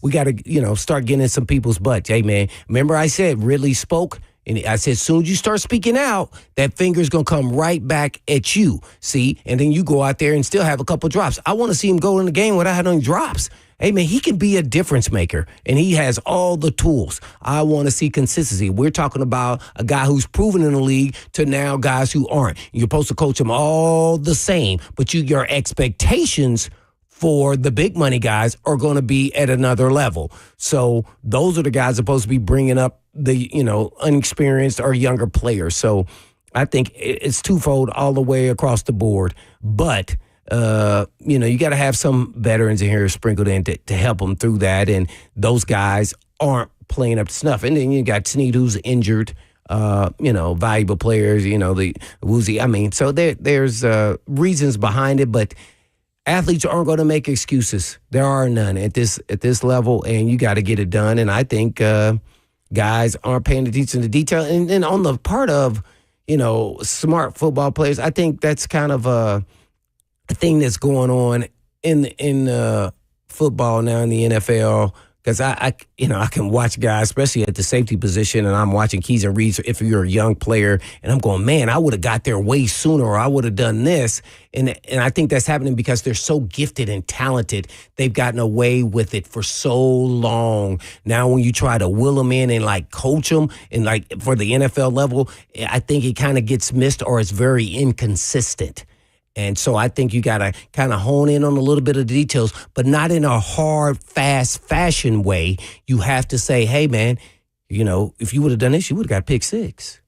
we got to start getting in some people's butts. Hey man, remember I said Ridley spoke, and I said, as soon as you start speaking out, that finger's going to come right back at you. See? And then you go out there and still have a couple drops. I want to see him go in the game without having drops. hey, man, he can be a difference maker, and he has all the tools. I want to see consistency. We're talking about a guy who's proven in the league to now guys who aren't. You're supposed to coach them all the same, but your expectations for the big money guys are going to be at another level. So those are the guys supposed to be bringing up the, unexperienced or younger players. So I think it's twofold all the way across the board. But you got to have some veterans in here sprinkled in to help them through that. And those guys aren't playing up to snuff. And then you got Snead, who's injured, valuable players, the Woozy. I mean, so there's reasons behind it, but athletes aren't going to make excuses. There are none at this level, and you got to get it done. And I think guys aren't paying attention to detail. And then on the part of, smart football players, I think that's kind of a thing that's going on in football now in the NFL, because I can watch guys, especially at the safety position, and I'm watching Keys and Reeds if you're a young player, and I'm going, man, I would have got there way sooner, or I would have done this. And I think that's happening because they're so gifted and talented. They've gotten away with it for so long. Now when you try to will them in and coach them and for the NFL level, I think it kind of gets missed, or it's very inconsistent. And so I think you got to kind of hone in on a little bit of the details, but not in a hard, fast fashion way. You have to say, hey, man, if you would have done this, you would have got pick 6.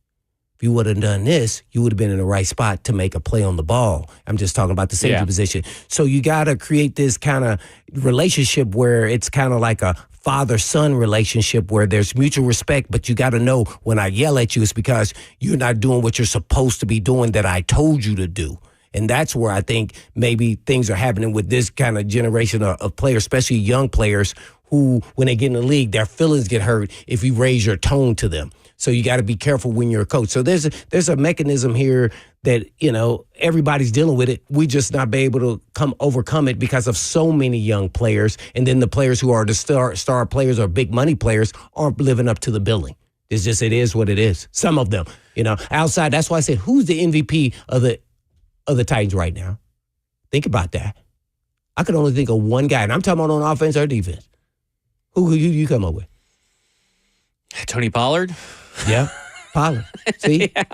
If you would have done this, you would have been in the right spot to make a play on the ball. I'm just talking about the safety position. So you got to create this kind of relationship where it's kind of like a father-son relationship where there's mutual respect, but you got to know when I yell at you, it's because you're not doing what you're supposed to be doing that I told you to do. And that's where I think maybe things are happening with this kind of generation of players, especially young players who, when they get in the league, their feelings get hurt if you raise your tone to them. So you got to be careful when you're a coach. So there's a mechanism here that, everybody's dealing with it. We just not be able to overcome it because of so many young players. And then the players who are the star players or big money players aren't living up to the billing. It is what it is. Some of them, outside. That's why I said, who's the MVP of the Titans right now? Think about that. I could only think of one guy, and I'm talking about on offense or defense. Who you come up with? Tony Pollard? Yeah, Pollard. See? Yeah.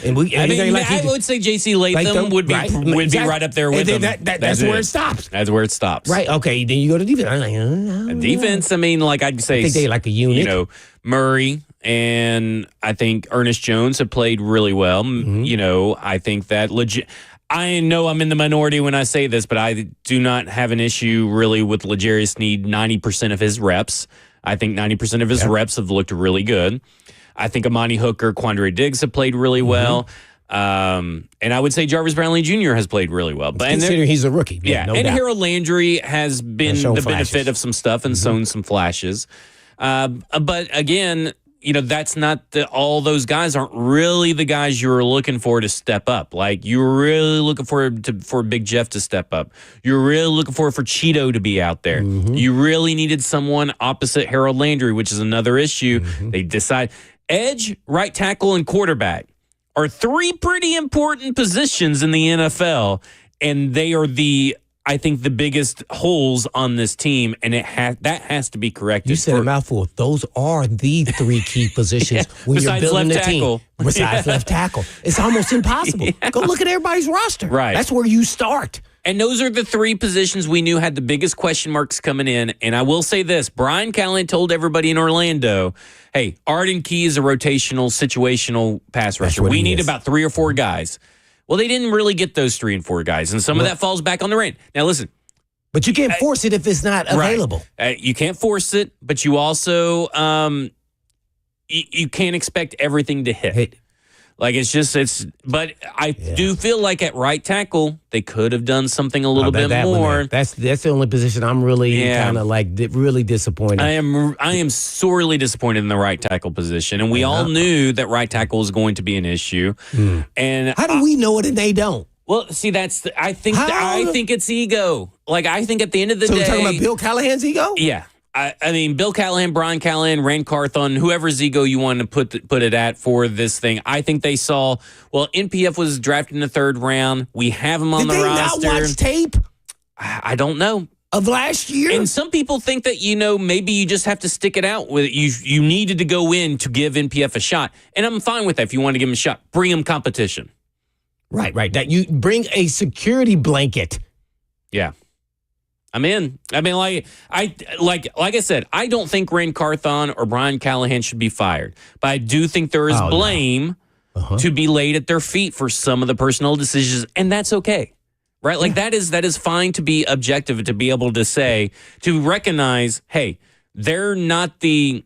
And I would say J.C. Latham would be right up there with him. That's where it stops. That's where it stops. Right, okay, then you go to defense. Defense, I'd say... I think they like a unit. Murray and I think Ernest Jones have played really well. Mm-hmm. I think that I know I'm in the minority when I say this, but I do not have an issue really with L'Jarius Sneed 90% of his reps. I think 90% of his reps have looked really good. I think Amani Hooker, Quandre Diggs have played really well. And I would say Jarvis Brownlee Jr. has played really well. But considering he's a rookie. Yeah, no and doubt. Harold Landry has been the benefit of some stuff and shown some flashes. But again, that's not all those guys aren't really the guys you're looking for to step up. Like you're really looking for Big Jeff to step up. You're really looking for Cheeto to be out there. Mm-hmm. You really needed someone opposite Harold Landry, which is another issue. Mm-hmm. They decide edge, right tackle, and quarterback are 3 pretty important positions in the NFL, and they are I think the biggest holes on this team, and that has to be corrected. You said a mouthful. Those are the 3 key positions when you're building the team. Besides left tackle. It's almost impossible. Go look at everybody's roster. Right. That's where you start. And those are the 3 positions we knew had the biggest question marks coming in. And I will say this. Brian Callahan told everybody in Orlando, hey, Arden Key is a rotational, situational pass rusher. We need about 3 or 4 guys. Well, they didn't really get those 3 and 4 guys, and some of that falls back on the rain. Now, listen. But you can't force it if it's not available. Right. You can't force it, but you also you can't expect everything to hit. But I do feel like at right tackle, they could have done something a little bit more. That's the only position I'm really kind of really disappointed. I am sorely disappointed in the right tackle position, and we all knew that right tackle was going to be an issue. And how do we know it and they don't? Well, see, I think it's ego. Like I think at the end of the day, so we're talking about Bill Callahan's ego. Yeah. I mean, Bill Callahan, Brian Callahan, Rand Carthon, whoever's ego you want to put it at for this thing. I think they saw, NPF was drafted in the 3rd round. We have him on the roster. Did they not watch tape? I don't know. of last year. And some people think that, maybe you just have to stick it out with it. You needed to go in to give NPF a shot. And I'm fine with that. If you want to give them a shot, bring them competition. Right. That you bring a security blanket. Yeah. I'm in. I mean, like I said, I don't think Rand Carthon or Brian Callahan should be fired. But I do think there is blame to be laid at their feet for some of the personnel decisions, and that's okay. Right? Like that is fine to be objective, to be able to say, to recognize, hey, they're not they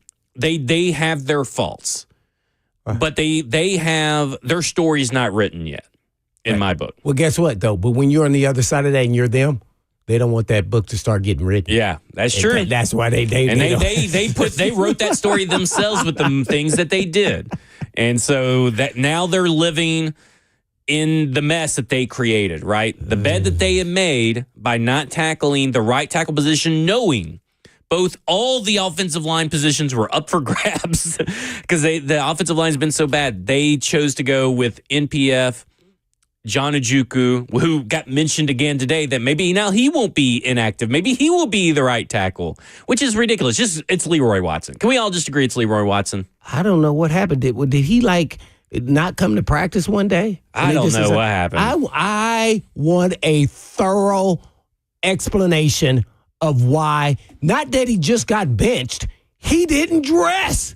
have their faults. But they have their story's not written yet in my book. Well, guess what though? But when you're on the other side of that and you're them, they don't want that book to start getting written. Yeah, that's true. That's why they wrote that story themselves with the things that they did. And so that now they're living in the mess that they created, right? The bed that they had made by not tackling the right tackle position, knowing all the offensive line positions were up for grabs because the offensive line has been so bad. They chose to go with NPF, John Ojukwu, who got mentioned again today that maybe now he won't be inactive. Maybe he will be the right tackle, which is ridiculous. It's Leroy Watson. Can we all just agree it's Leroy Watson? I don't know what happened. Did he not come to practice one day? I don't know what happened. I want a thorough explanation of why. Not that he just got benched. He didn't dress.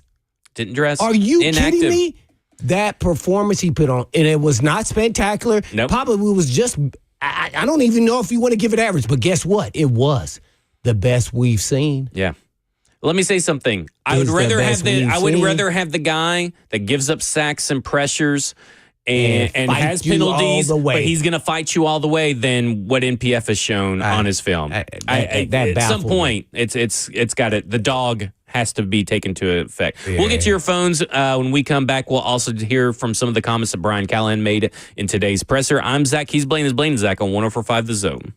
Are you kidding me? That performance he put on, and it was not spectacular. Nope. Probably was just, I don't even know if you want to give it average, but guess what? It was the best we've seen. Yeah. Let me say something. I would rather have the guy that gives up sacks and pressures and has penalties, but he's going to fight you all the way than what NPF has shown on his film. At some point, it's got it. The dog has to be taken to effect. Yeah. We'll get to your phones when we come back. We'll also hear from some of the comments that Brian Callahan made in today's presser. I'm Zach. He's Blaine. Is Blaine and Zach on 104.5 The Zone.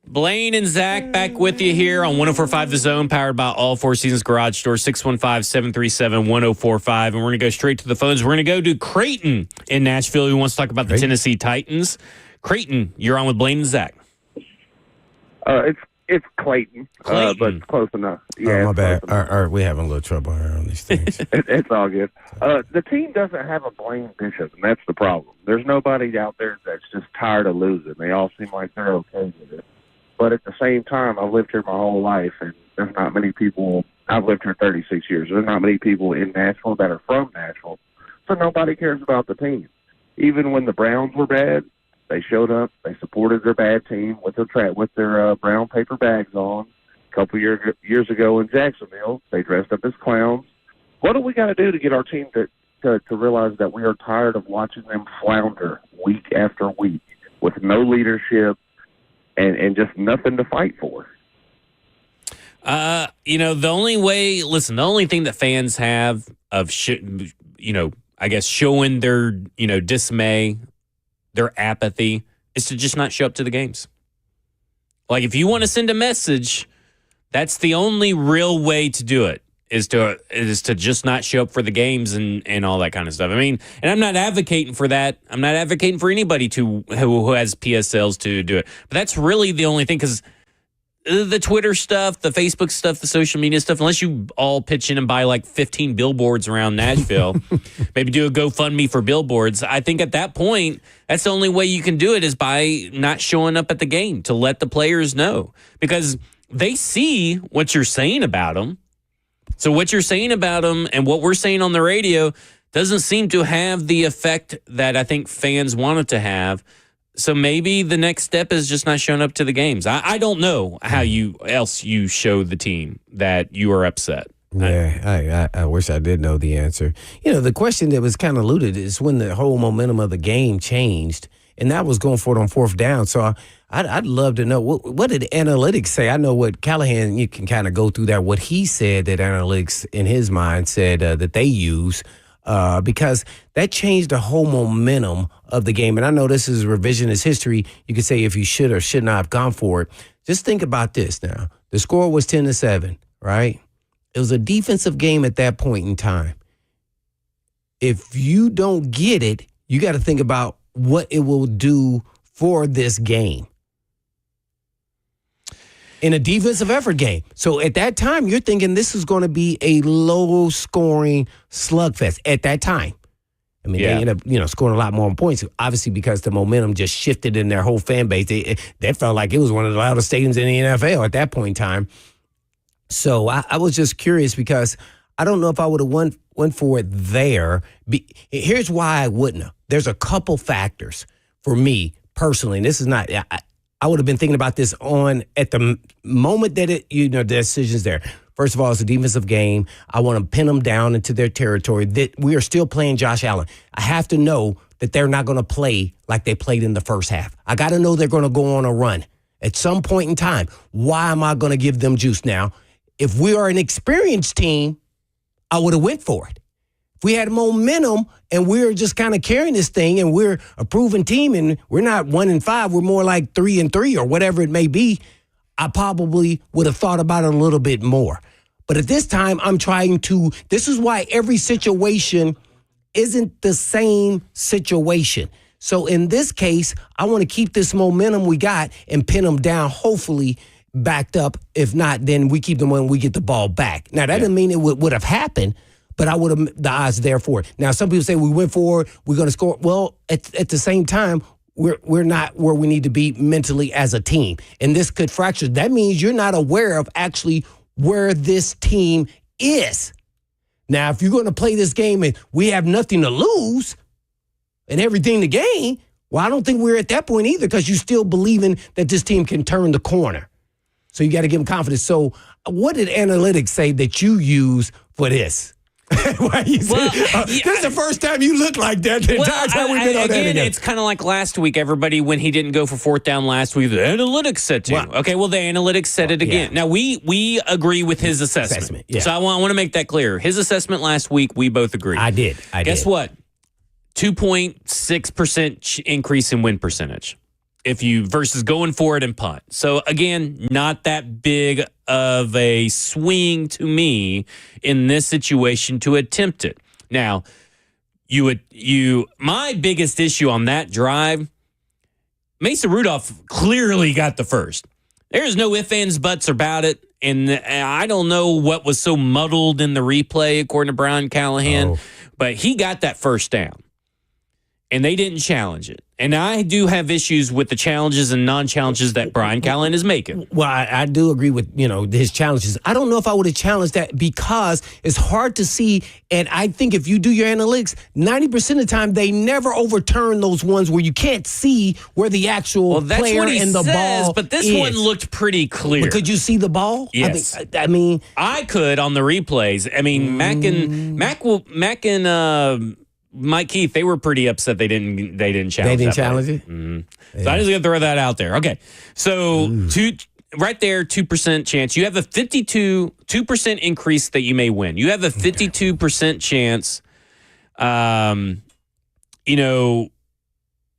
Blaine and Zach back with you here on 104.5 The Zone, powered by All Four Seasons Garage Store, 615-737-1045. And we're going to go straight to the phones. We're going to go to Creighton in Nashville, who wants to talk about the Tennessee Titans. Creighton, you're on with Blaine and Zach. It's Clayton, but it's close enough. Yeah, my bad. We're having a little trouble here on these things. It's all good. The team doesn't have a Blaine Bishop, and that's the problem. There's nobody out there that's just tired of losing. They all seem like they're okay with it. But at the same time, I've lived here my whole life, and there's not many people. I've lived here 36 years. There's not many people in Nashville that are from Nashville, so nobody cares about the team. Even when the Browns were bad, they showed up. They supported their bad team with their brown paper bags on. A couple years ago in Jacksonville, they dressed up as clowns. What do we got to do to get our team to realize that we are tired of watching them flounder week after week with no leadership and just nothing to fight for? The only thing that fans have of, I guess showing their, dismay, their apathy, is to just not show up to the games. Like, if you want to send a message, that's the only real way to do it, is to just not show up for the games and all that kind of stuff. I mean, and I'm not advocating for that. I'm not advocating for anybody who has PSLs to do it. But that's really the only thing, because the Twitter stuff, the Facebook stuff, the social media stuff, unless you all pitch in and buy like 15 billboards around Nashville, maybe do a GoFundMe for billboards. I think at that point, that's the only way you can do it, is by not showing up at the game, to let the players know, because they see what you're saying about them. So what you're saying about them and what we're saying on the radio doesn't seem to have the effect that I think fans want it to have. So maybe the next step is just not showing up to the games. I don't know how you show the team that you are upset. Yeah, I wish I did know the answer. The question that was kind of alluded is when the whole momentum of the game changed, and that was going for it on fourth down. So I'd love to know, what did analytics say? I know what Callahan, you can kind of go through that, what he said that analytics in his mind said that they use. Because that changed the whole momentum of the game. And I know this is revisionist history. You could say if you should or should not have gone for it. Just think about this now. The score was 10-7, right? It was a defensive game at that point in time. If you don't get it, you got to think about what it will do for this game. In a defensive effort game. So at that time, you're thinking this is going to be a low-scoring slugfest at that time. I mean, they ended up, scoring a lot more points, obviously, because the momentum just shifted in their whole fan base. They felt like it was one of the loudest stadiums in the NFL at that point in time. So I was just curious, because I don't know if I would have went for it there. Here's why I wouldn't have. There's a couple factors for me personally, and this is not I would have been thinking about this at the moment that the decision's there. First of all, it's a defensive game. I want to pin them down into their territory. That we are still playing Josh Allen. I have to know that they're not going to play like they played in the first half. I got to know they're going to go on a run at some point in time. Why am I going to give them juice now? If we are an experienced team, I would have went for it. If we had momentum and we're just kind of carrying this thing and we're a proven team and we're not 1-5, we're more like 3-3 or whatever it may be, I probably would have thought about it a little bit more. But at this time, this is why every situation isn't the same situation. So in this case, I want to keep this momentum we got and pin them down, hopefully backed up. If not, then we keep them when we get the ball back. Now, that doesn't mean it would have happened, but I would have the odds there for it. Now, some people say we went forward, we're going to score. Well, at the same time, we're not where we need to be mentally as a team. And this could fracture. That means you're not aware of actually where this team is. Now, if you're going to play this game and we have nothing to lose and everything to gain, well, I don't think we're at that point either, because you're still believing that this team can turn the corner. So you got to give them confidence. So what did analytics say that you use for this? This is the first time you look like that. The entire time we've been on that together. It's kind of like last week. Everybody, when he didn't go for fourth down last week, the analytics said to. Well, okay, well, the analytics said it again. Yeah. Now, we agree with his assessment. Yeah. So I want to make that clear. His assessment last week, we both agree. I did. Guess what? 2.6% increase in win percentage. versus going for it and punt. So again, not that big of a swing to me in this situation to attempt it. Now, my biggest issue on that drive, Mason Rudolph clearly got the first. There's no ifs, ands, buts about it. And I don't know what was so muddled in the replay, according to Brian Callahan, but he got that first down. And they didn't challenge it. And I do have issues with the challenges and non-challenges that Brian Callahan is making. Well, I do agree with, his challenges. I don't know if I would have challenged that because it's hard to see. And I think if you do your analytics, 90% of the time, they never overturn those ones where you can't see where the actual player and the ball but this is. one looked pretty clear. But could you see the ball? Yes. I mean, I could on the replays. I mean, Mac and Mike Keith, they were pretty upset they didn't challenge it. They didn't challenge it? Mm-hmm. Yeah. So I just got to throw that out there. Okay. So right there, 2% chance. You have a 2% increase that you may win. You have a 52% chance.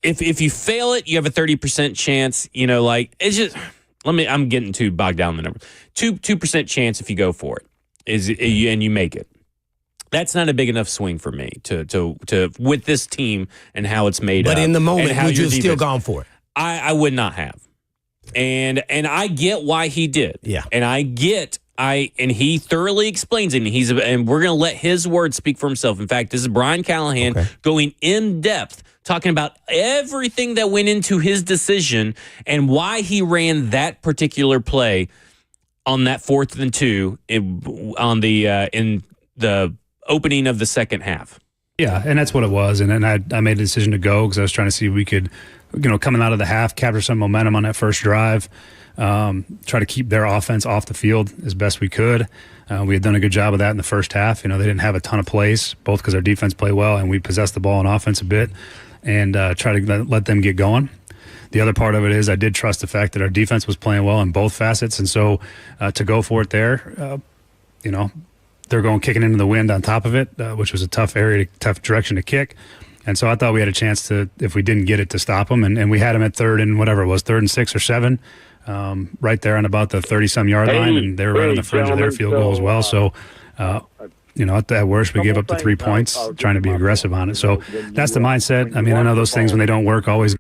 If you fail it, you have a 30% chance. It's just I'm getting too bogged down in the number. 2% chance if you go for it and you make it. That's not a big enough swing for me to with this team and how it's made up. But in the moment, would you have still gone for it? I would not have. And I get why he did. Yeah. And and he thoroughly explains it. And we're going to let his words speak for himself. In fact, this is Brian Callahan going in depth, talking about everything that went into his decision and why he ran that particular play on that 4th and 2 in the opening of the second half. Yeah, and that's what it was. And then I made a decision to go because I was trying to see if we could, coming out of the half, capture some momentum on that first drive, try to keep their offense off the field as best we could. We had done a good job of that in the first half. They didn't have a ton of plays, both because our defense played well and we possessed the ball on offense a bit, and try to let them get going. The other part of it is I did trust the fact that our defense was playing well in both facets, and so to go for it there, they're going kicking into the wind on top of it, which was a tough direction to kick. And so I thought we had a chance to, if we didn't get it, to stop them. And we had them at 3rd and 6 or 7, right there on about the 30-some yard line. And they were right on the fringe of their field goal as well. So, at worst, we gave up the 3 points, trying to be aggressive on it. So that's the mindset. I mean, I know those things when they don't work always.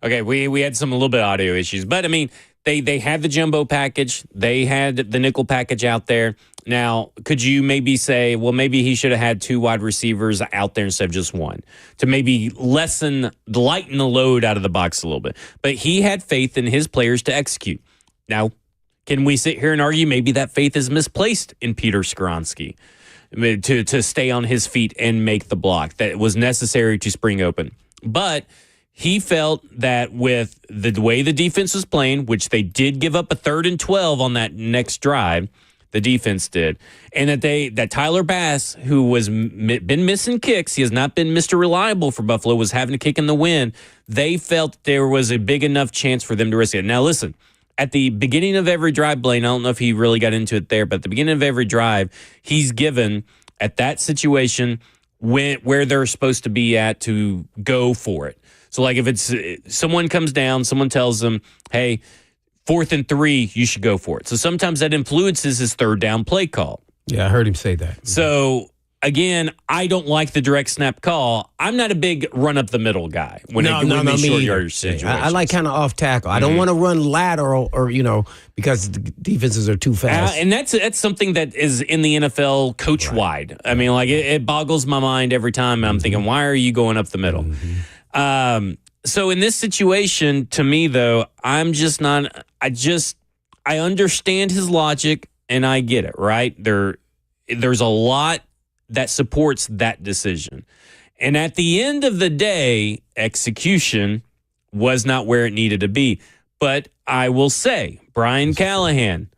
Okay, we had a little bit of audio issues. But, I mean, they had the jumbo package. They had the nickel package out there. Now, could you maybe say, well, maybe he should have had 2 wide receivers out there instead of just one to maybe lighten the load out of the box a little bit? But he had faith in his players to execute. Now, can we sit here and argue maybe that faith is misplaced in Peter Skoronski to stay on his feet and make the block that was necessary to spring open? But he felt that with the way the defense was playing, which they did give up a 3rd and 12 on that next drive, the defense did, and that Tyler Bass, who was been missing kicks, he has not been Mr. Reliable for Buffalo, was having to kick in the wind. They felt there was a big enough chance for them to risk it. Now, listen, at the beginning of every drive, Blaine, I don't know if he really got into it there, but at the beginning of every drive, he's given at that situation where they're supposed to be at to go for it. So, like if it's someone comes down, someone tells them, hey, 4th and 3, you should go for it. So sometimes that influences his 3rd down play call. Yeah, I heard him say that. So, again, I don't like the direct snap call. I'm not a big run up the middle guy when they short yardage situations. I like kind of off tackle. I don't want to run lateral or because the defenses are too fast. And that's something that is in the NFL coach wide. I mean, like it boggles my mind every time. I'm thinking, why are you going up the middle? So in this situation, to me, though, I'm just not. I understand his logic and I get it. Right there's a lot that supports that decision, and at the end of the day, execution was not where it needed to be. But I will say, Brian Callahan,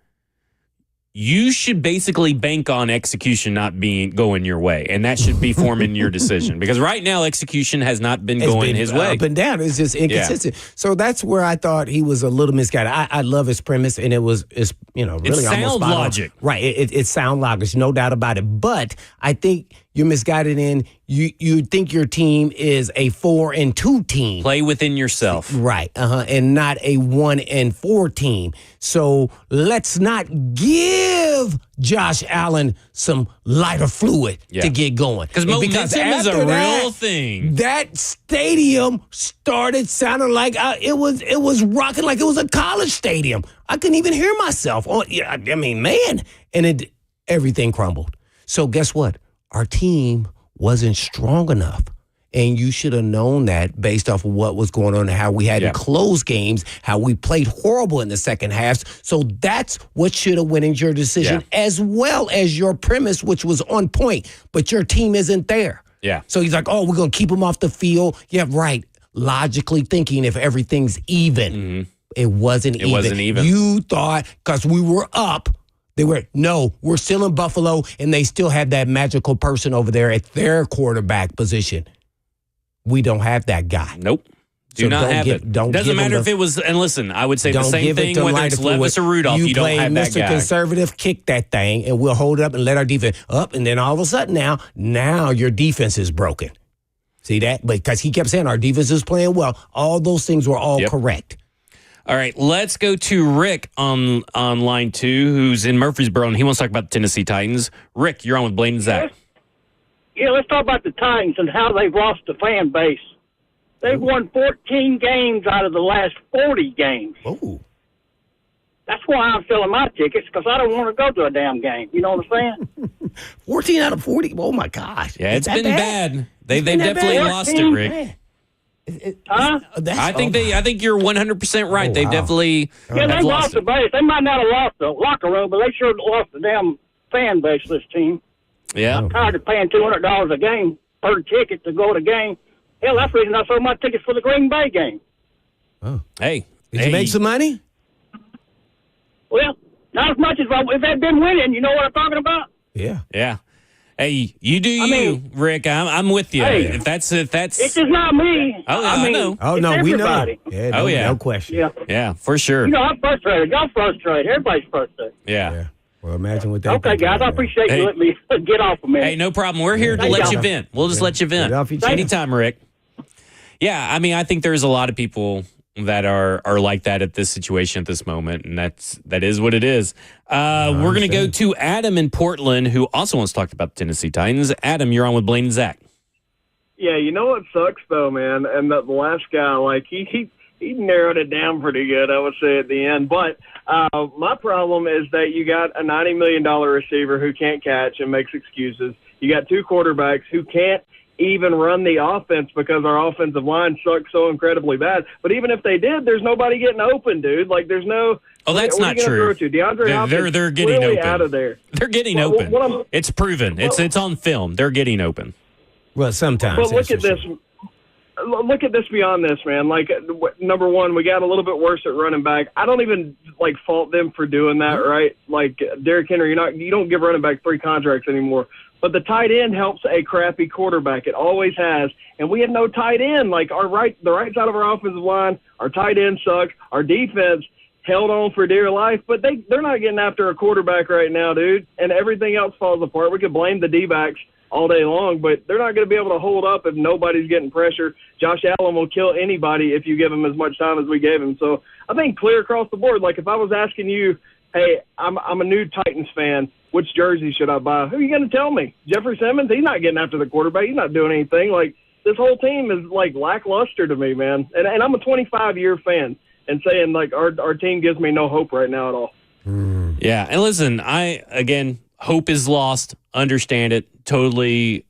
you should basically bank on execution not going your way, and that should be forming your decision. Because right now, execution has not been going his way. Up and down. It's just inconsistent. Yeah. So that's where I thought he was a little misguided. I love his premise, and it's really it's almost sound logic. Right. It's sound logic, no doubt about it. But I think You're misguided in you think your team is a 4-2 team. Play within yourself. Right. And not a 1-4 team. So let's not give Josh Allen some lighter fluid to get going. Because momentum is a real thing. That stadium started sounding like it was rocking like it was a college stadium. I couldn't even hear myself. I mean, man. And everything crumbled. So guess what? Our team wasn't strong enough. And you should have known that based off of what was going on and how we had to close games, how we played horrible in the second halves. So that's what should have went in your decision, as well as your premise, which was on point. But your team isn't there. Yeah. So he's like, oh, we're going to keep them off the field. Yeah, right. Logically thinking if everything's even. It wasn't even. It wasn't even. You thought because we were up. We're still in Buffalo, and they still have that magical person over there at their quarterback position. We don't have that guy. Nope. Do not have it. Doesn't matter if it was, and listen, I would say the same thing whether it's Levis or Rudolph. You don't have that guy. Mr. Conservative, kick that thing, and we'll hold it up and let our defense up, and then all of a sudden now your defense is broken. See that? Because he kept saying our defense is playing well. All those things were all correct. All right, let's go to Rick on line 2, who's in Murfreesboro, and he wants to talk about the Tennessee Titans. Rick, you're on with Blaine and Zach. Yeah, let's talk about the Titans and how they've lost the fan base. They've won 14 games out of the last 40 games. Oh. That's why I'm selling my tickets, because I don't want to go to a damn game. You know what I'm saying? 14 out of 40? Oh, my gosh. Yeah, it's been bad. They've definitely lost it, Rick. I think you're 100% right. Oh, they've definitely they lost the base. They might not have lost the locker room, but they sure lost the damn fan base, this team. Yeah. I'm tired of paying $200 a game per ticket to go to the game. Hell, that's the reason I sold my tickets for the Green Bay game. Oh. Hey. Did you make some money? Well, not as much as if they'd been winning. You know what I'm talking about? Yeah. Yeah. Hey, you do Rick. I'm with you. Hey, if that's it's just not me. Oh, I know. Oh no, we know. Yeah, no question. Yeah, for sure. You know, I'm frustrated. Y'all frustrated. Everybody's frustrated. Yeah. Well, imagine what that. Okay, guys, I appreciate you letting me get off a minute. Hey, no problem. We're here to let you vent. We'll just let you vent anytime, Rick. Yeah, I mean, I think there's a lot of people that are like that at this situation at this moment, and that is what it is. We're going to go to Adam in Portland, who also wants to talk about the Tennessee Titans. Adam, you're on with Blaine and Zach. Yeah, you know what sucks though, man, and the last guy, like he narrowed it down pretty good, I would say at the end. But my problem is that you got a $90 million receiver who can't catch and makes excuses. You got two quarterbacks who can't even run the offense because our offensive line sucks so incredibly bad. But even if they did, there's nobody getting open, dude. Like there's no. Oh, that's not true. They're getting open. Out of there. They're getting open. It's proven. It's on film. They're getting open. Well, sometimes. But look at this. Look at this beyond this, man. Like, number one, we got a little bit worse at running back. I don't even, fault them for doing that, right? Like, Derrick Henry, you don't give running back 3 contracts anymore. But the tight end helps a crappy quarterback. It always has. And we have no tight end. Like, the right side of our offensive line, our tight end sucks. Our defense held on for dear life. But they're not getting after a quarterback right now, dude. And everything else falls apart. We could blame the D-backs all day long, but they're not going to be able to hold up if nobody's getting pressure. Josh Allen will kill anybody if you give him as much time as we gave him. So I think clear across the board. Like if I was asking you, hey, I'm a new Titans fan, which jersey should I buy? Who are you going to tell me? Jeffrey Simmons? He's not getting after the quarterback. He's not doing anything. Like this whole team is lackluster to me, man. And I'm a 25-year fan and saying our team gives me no hope right now at all. Yeah, and listen, hope is lost. Understand it. Totally,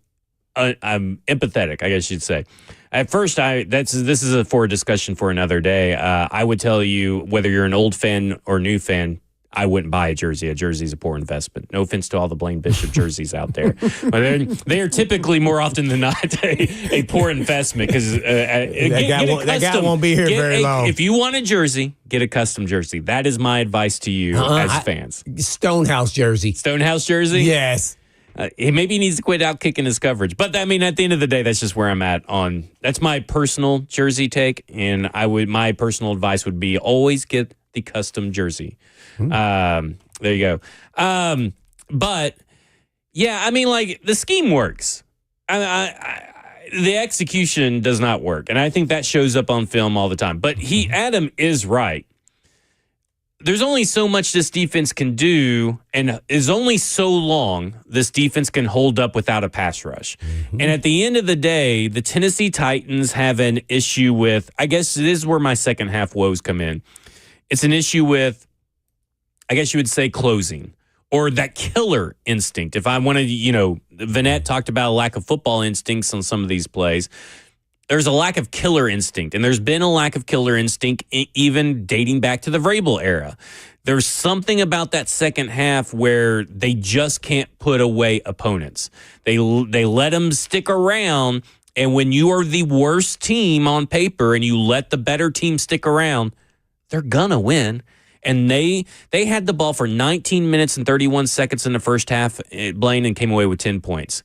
I'm empathetic, I guess you'd say. At first, this is for a discussion for another day. I would tell you, whether you're an old fan or new fan, I wouldn't buy a jersey. A jersey is a poor investment. No offense to all the Blaine Bishop jerseys out there. But they are typically, more often than not, a poor investment. Because that guy won't be here very long. If you want a jersey, get a custom jersey. That is my advice to you as fans. Stonehouse jersey. Stonehouse jersey? Yes. Maybe he needs to quit out kicking his coverage. But, I mean, at the end of the day, that's just where I'm at on – that's my personal jersey take. And my personal advice would be always get the custom jersey. There you go. But Yeah, I mean, like, the scheme works. The execution does not work, and I think that shows up on film all the time. But Adam is right. There's only so much this defense can do, and is only so long this defense can hold up without a pass rush. And at the end of the day, the Tennessee Titans have an issue with, I guess this is where my second half woes come in. It's an issue with, I guess you would say, closing or that killer instinct. If I wanted, Vanette talked about a lack of football instincts on some of these plays. There's a lack of killer instinct, and there's been a lack of killer instinct even dating back to the Vrabel era. There's something about that second half where they just can't put away opponents. They let them stick around, and when you are the worst team on paper and you let the better team stick around, they're gonna win. And they had the ball for 19 minutes and 31 seconds in the first half, Blaine, and came away with 10 points.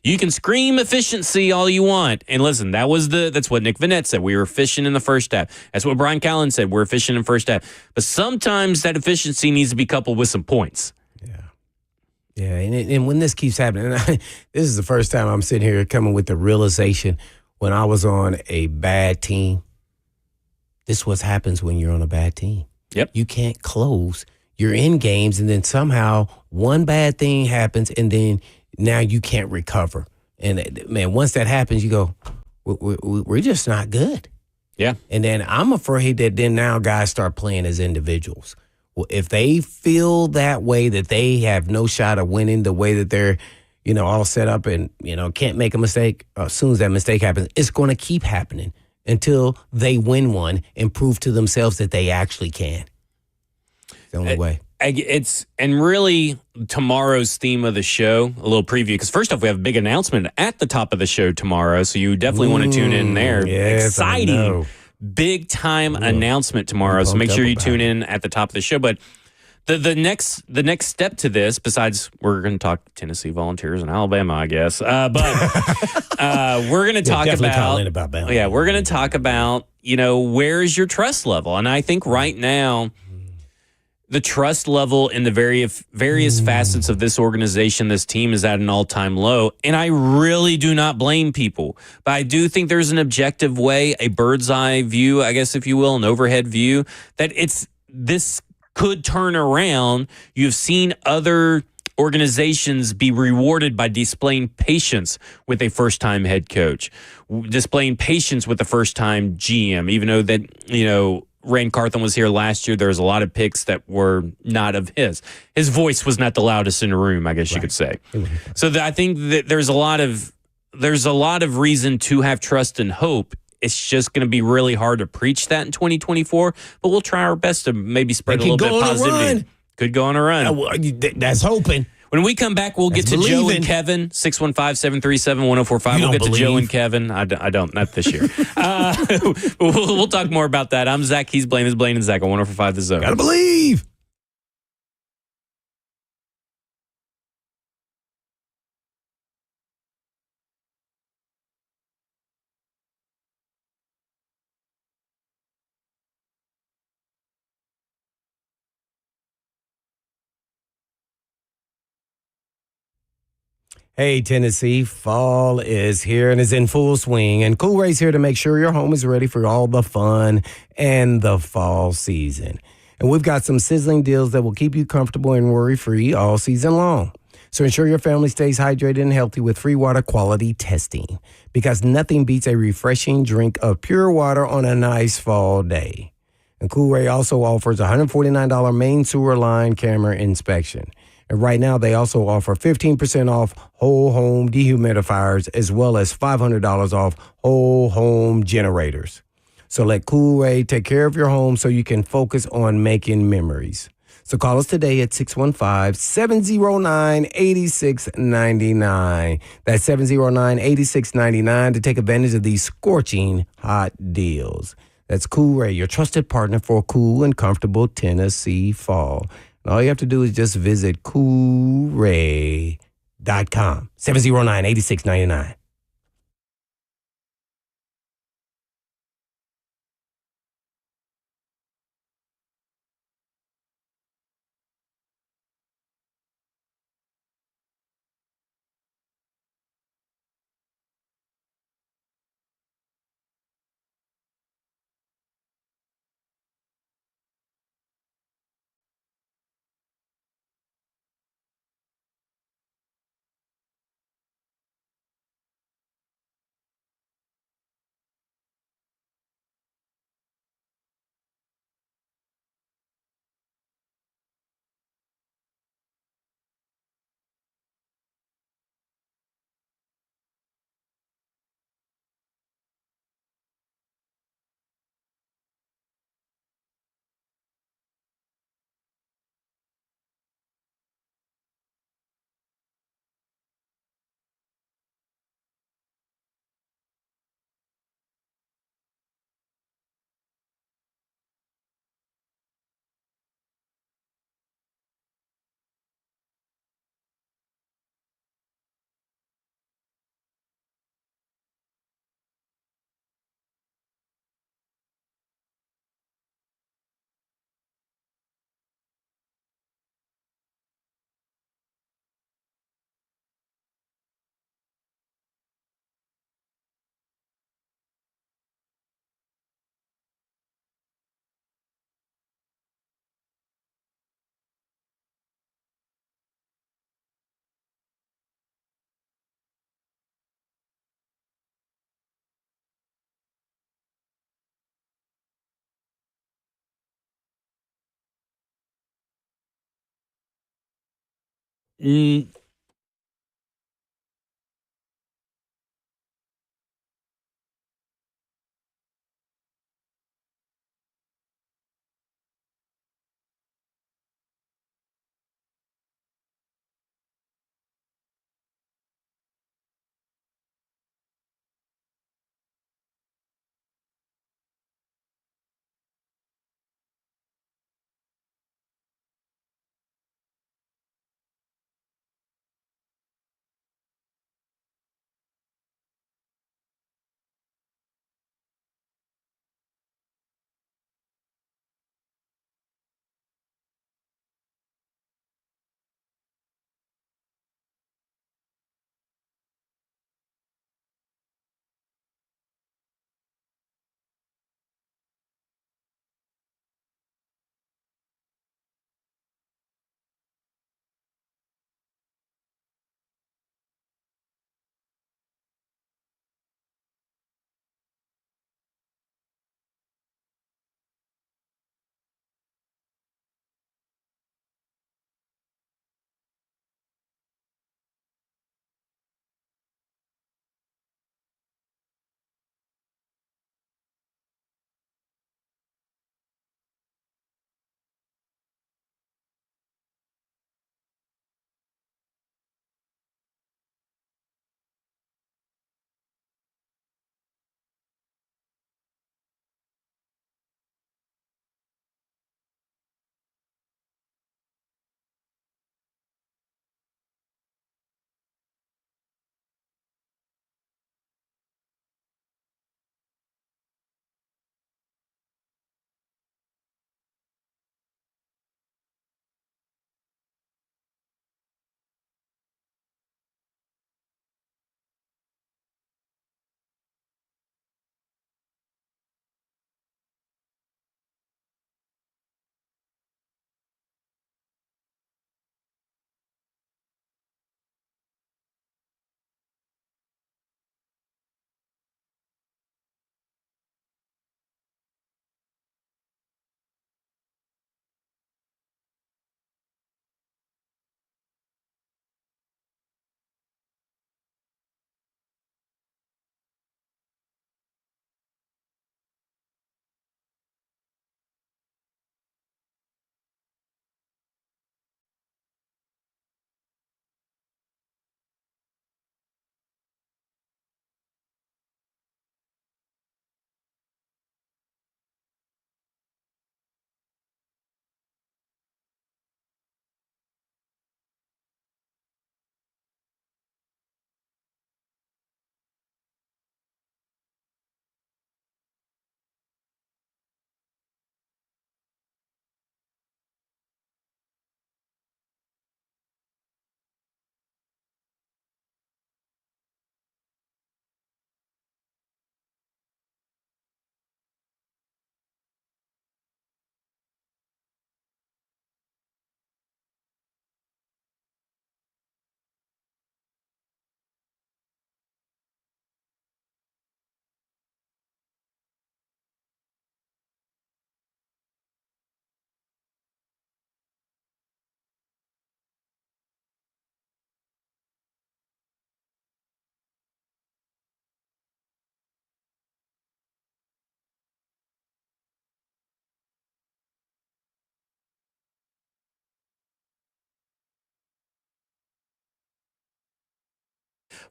You can scream efficiency all you want. And listen, that's what Nick Vanette said. We were efficient in the first half. That's what Brian Callen said. We're efficient in the first half. But sometimes that efficiency needs to be coupled with some points. Yeah, and when this keeps happening, this is the first time I'm sitting here coming with the realization when I was on a bad team. This is what happens when you're on a bad team. Yep. You can't close. You're in games, and then somehow one bad thing happens, and then now you can't recover. And, man, once that happens, you go, we're just not good. Yeah. And then I'm afraid that then now guys start playing as individuals. Well, if they feel that way, that they have no shot of winning the way that they're, all set up and, can't make a mistake, as soon as that mistake happens, it's going to keep happening until they win one and prove to themselves that they actually can. It's the only way. And really tomorrow's theme of the show, a little preview, because first off, we have a big announcement at the top of the show tomorrow, so you definitely want to tune in there. Yes, exciting, big time announcement tomorrow, so make sure you tune in at the top of the show. But the next step to this, besides we're going to talk Tennessee Volunteers and Alabama, I guess, but we're going to talk about Bama. Yeah, we're going to talk about where's your trust level, and I think right now, the trust level in the various facets of this organization, this team, is at an all-time low. And I really do not blame people. But I do think there's an objective way, a bird's eye view, I guess, if you will, an overhead view, that this could turn around. You've seen other organizations be rewarded by displaying patience with a first-time head coach, displaying patience with a first-time GM, even though that, Rand Carthon was here last year. There was a lot of picks that were not of his. His voice was not the loudest in the room, I guess you could say. So I think that there's a lot of reason to have trust and hope. It's just going to be really hard to preach that in 2024, but we'll try our best to maybe spread a little bit of positivity. Could go on a run. That's hoping. When we come back, we'll get to Joe and Kevin, 615-737-1045. We'll get to Joe and Kevin. I don't, not this year. We'll talk more about that. I'm Zach. He's Blaine. It's Blaine and Zach on 1045 The Zone. Gotta believe. Hey, Tennessee, fall is here and is in full swing, and Cool Ray's here to make sure your home is ready for all the fun and the fall season. And we've got some sizzling deals that will keep you comfortable and worry-free all season long. So ensure your family stays hydrated and healthy with free water quality testing, because nothing beats a refreshing drink of pure water on a nice fall day. And Cool Ray also offers a $149 main sewer line camera inspection. And right now, they also offer 15% off whole home dehumidifiers, as well as $500 off whole home generators. So let Cool Ray take care of your home so you can focus on making memories. So call us today at 615-709-8699. That's 709-8699 to take advantage of these scorching hot deals. That's Cool Ray, your trusted partner for a cool and comfortable Tennessee fall. And all you have to do is just visit coolray.com. 709-8699.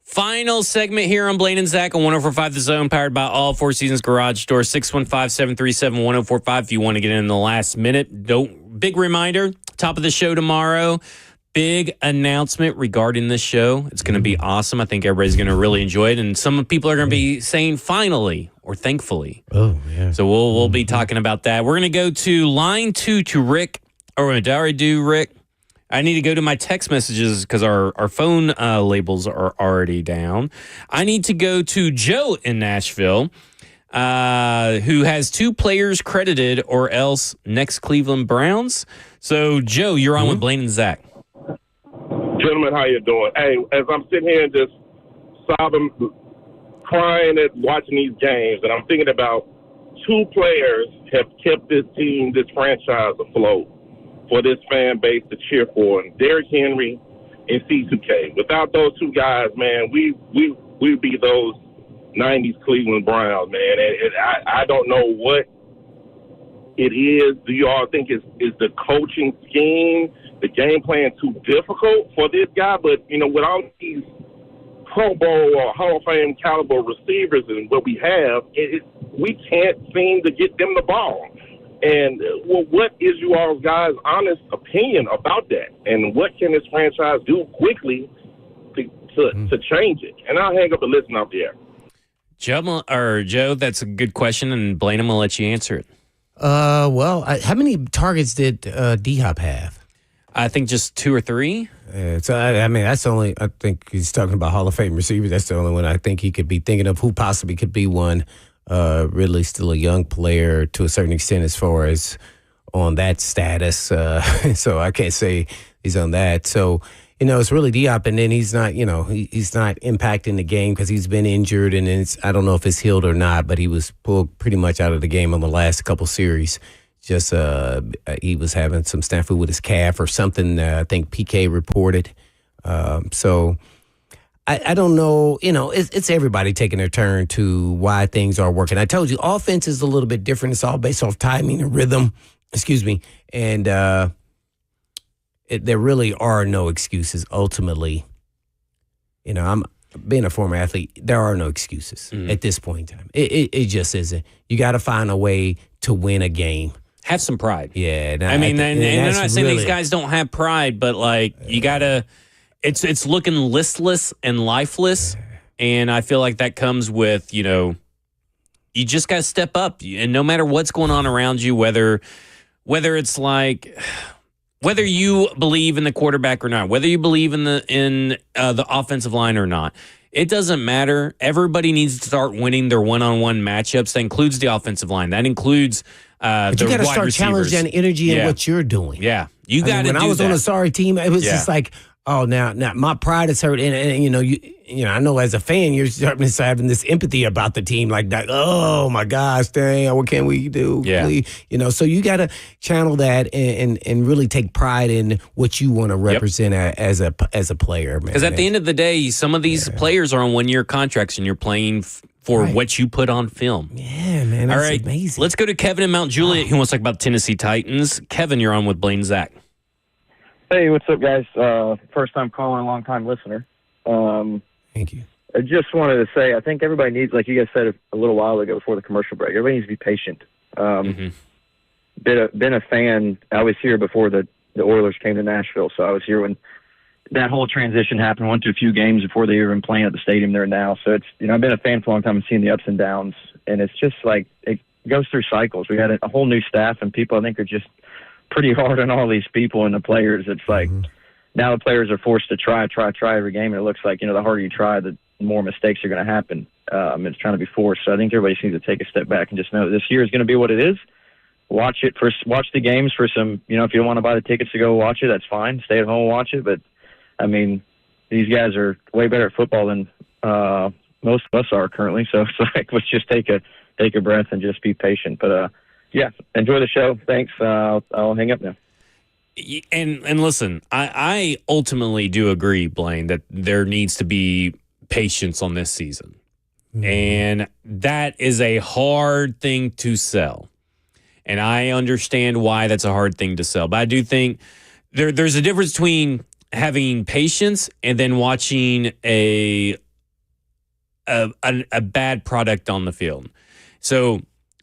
Final segment here on Blaine and Zach on 104.5 The Zone, powered by All Four Seasons Garage Door, 615-737-1045 if you want to get in the last minute. Big reminder, top of the show tomorrow, big announcement regarding this show. It's going to be awesome. I think everybody's going to really enjoy it. And some people are going to be saying finally or thankfully. Oh, yeah. So we'll be talking about that. We're going to go to line 2 to Rick. Or did I already do Rick? I need to go to my text messages because our phone labels are already down. I need to go to Joe in Nashville, who has 2 players credited or else next Cleveland Browns. So, Joe, you're on with Blaine and Zach. Gentlemen, how you doing? Hey, as I'm sitting here and just sobbing, crying at watching these games, and I'm thinking about 2 players have kept this team, this franchise afloat for this fan base to cheer for. And Derrick Henry in C2K. Without those two guys, man, we'd be those 90s Cleveland Browns, man. And I don't know what it is. Do you all think is the coaching scheme, the game plan too difficult for this guy? But, with all these Pro Bowl or Hall of Fame caliber receivers and what we have, we can't seem to get them the ball. And what is you all guys' honest opinion about that? And what can this franchise do quickly to change it? And I'll hang up and listen off the air. Joe, that's a good question, and Blaine, I'm going to let you answer it. Well, how many targets did D-Hop have? I think just 2 or 3. So that's the only. I think he's talking about Hall of Fame receivers. That's the only one I think he could be thinking of who possibly could be one. Ridley's still a young player to a certain extent as far as on that status. So I can't say he's on that. So, it's really Diop, and then he's not, he's not impacting the game because he's been injured, and I don't know if it's healed or not, but he was pulled pretty much out of the game on the last couple series. Just he was having some snafu with his calf or something. I think PK reported. So I don't know. It's everybody taking their turn to why things are working. I told you, offense is a little bit different. It's all based off timing and rhythm. Excuse me. And there really are no excuses. Ultimately, I'm being a former athlete. There are no excuses at this point in time. It just isn't. You got to find a way to win a game. Have some pride. Yeah. And I'm not saying these guys don't have pride, but you gotta. It's looking listless and lifeless, and I feel like that comes with you just gotta step up, and no matter what's going on around you, whether it's whether you believe in the quarterback or not, whether you believe in the offensive line or not. It doesn't matter. Everybody needs to start winning their one-on-one matchups. That includes the offensive line. That includes but you got to start challenging that energy in what you're doing. Yeah, you got to do that. When I was on a sorry team, it was just like, oh, now my pride is hurt, and I know as a fan you're starting to having this empathy about the team, like that. Oh my gosh, dang, what can we do? Yeah. Please? So you got to channel that and really take pride in what you want to represent as a player, man. Because at the end of the day, some of these players are on 1-year contracts, and you're playing for what you put on film. Yeah, man, that's all right, amazing. Let's go to Kevin in Mount Juliet. He wants to talk about Tennessee Titans. Kevin, you're on with Blaine and Zach. Hey, what's up, guys? First time caller, long time listener. Thank you. I just wanted to say, I think everybody needs, like you guys said a little while ago before the commercial break, everybody needs to be patient. Been a fan. I was here before the Oilers came to Nashville, so I was here when that whole transition happened. Went to a few games before they were even playing at the stadium there now. So it's I've been a fan for a long time and seen the ups and downs, and it's just like it goes through cycles. We had a whole new staff, and people I think are just pretty hard on all these people and the players. It's like now the players are forced to try every game, and it looks like the harder you try, the more mistakes are going to happen. It's trying to be forced. So I think everybody needs to take a step back and just know that this year is going to be what it is. Watch the games for some. If you don't want to buy the tickets to go watch it, that's fine. Stay at home and watch it. But I mean, these guys are way better at football than most of us are currently. So it's like let's just take a breath and just be patient. But yeah, enjoy the show. Thanks. I'll hang up now. And listen, I ultimately do agree, Blaine, that there needs to be patience on this season. And that is a hard thing to sell. And I understand why that's a hard thing to sell. But I do think there's a difference between having patience and then watching a bad product on the field. So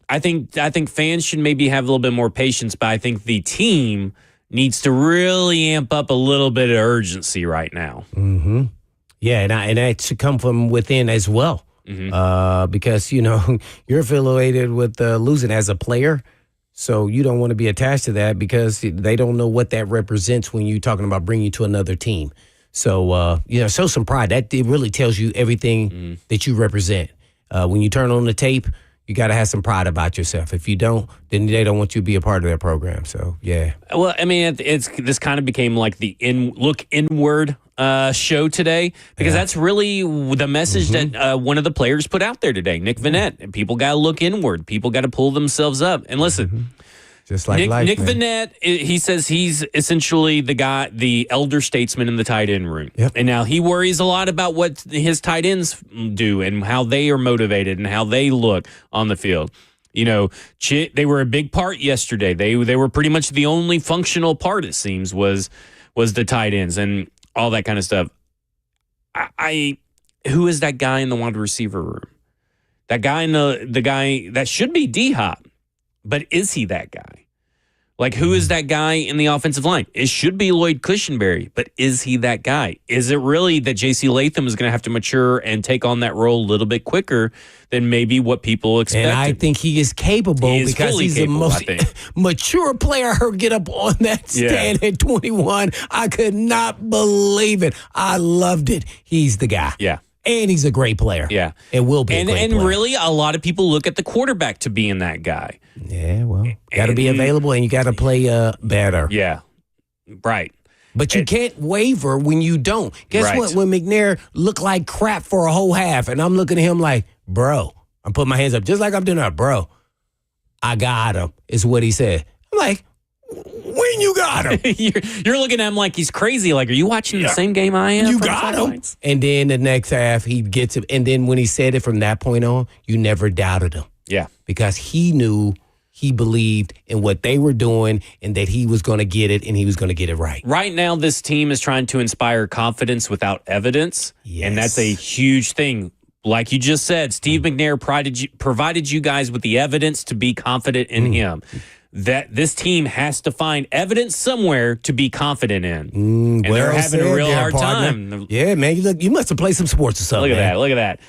I think fans should maybe have a little bit more patience, but I think the team needs to really amp up a little bit of urgency right now. Mm-hmm. Yeah, and that should come from within as well. Because, you're affiliated with losing as a player, so you don't want to be attached to that because they don't know what that represents when you're talking about bringing you to another team. So, show some pride. That it really tells you everything that you represent. When you turn on the tape, you got to have some pride about yourself. If you don't, then they don't want you to be a part of their program. So, yeah. Well, I mean, this kind of became like the look inward show today because that's really the message that one of the players put out there today, Nick Vannett. And people got to look inward. People got to pull themselves up. And listen, Just like life, Nick man. Vannett, he says he's essentially the elder statesman in the tight end room. Yep. And now he worries a lot about what his tight ends do and how they are motivated and how they look on the field. You know, they were a big part yesterday. They were pretty much the only functional part, it seems, was the tight ends and all that kind of stuff. Who is that guy in the wide receiver room? That guy the guy that should be D-Hop. But is he that guy? Like, who is that guy in the offensive line? It should be Lloyd Cushenberry, but is he that guy? Is it really that J.C. Latham is going to have to mature and take on that role a little bit quicker than maybe what people expected? And I think he is capable because he's the most mature player I heard get up on that stand at 21. I could not believe it. I loved it. He's the guy. Yeah. And he's a great player. Yeah. And will be a great player. And really, a lot of people look at the quarterback to being that guy. Yeah, well, got to be available and you got to play better. Yeah, right. But you can't waver when you don't. Guess what? When McNair looked like crap for a whole half, and I'm looking at him like, bro, I'm putting my hands up just like I'm doing now, bro. I got him, is what he said. I'm like, when you got him? You're looking at him like he's crazy. Like, are you watching the same game I am? You got him. And then the next half, he gets it. And then when he said it from that point on, you never doubted him. Yeah. Because he knew, he believed in what they were doing and that he was going to get it and he was going to get it right. Right now, this team is trying to inspire confidence without evidence. Yes. And that's a huge thing. Like you just said, Steve McNair provided you guys with the evidence to be confident in him. That this team has to find evidence somewhere to be confident in. And they're having a real hard time. Yeah, man. You must have played some sports or something. Look at that.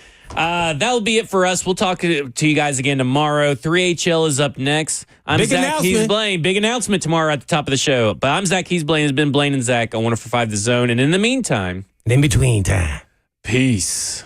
That'll be it for us. We'll talk to you guys again tomorrow. 3HL is up next. I'm Zach. He's Blaine. Big announcement tomorrow at the top of the show. But I'm Zach. He's Blaine. It's been Blaine and Zach on 104.5 The Zone. And in the meantime. In between time. Peace.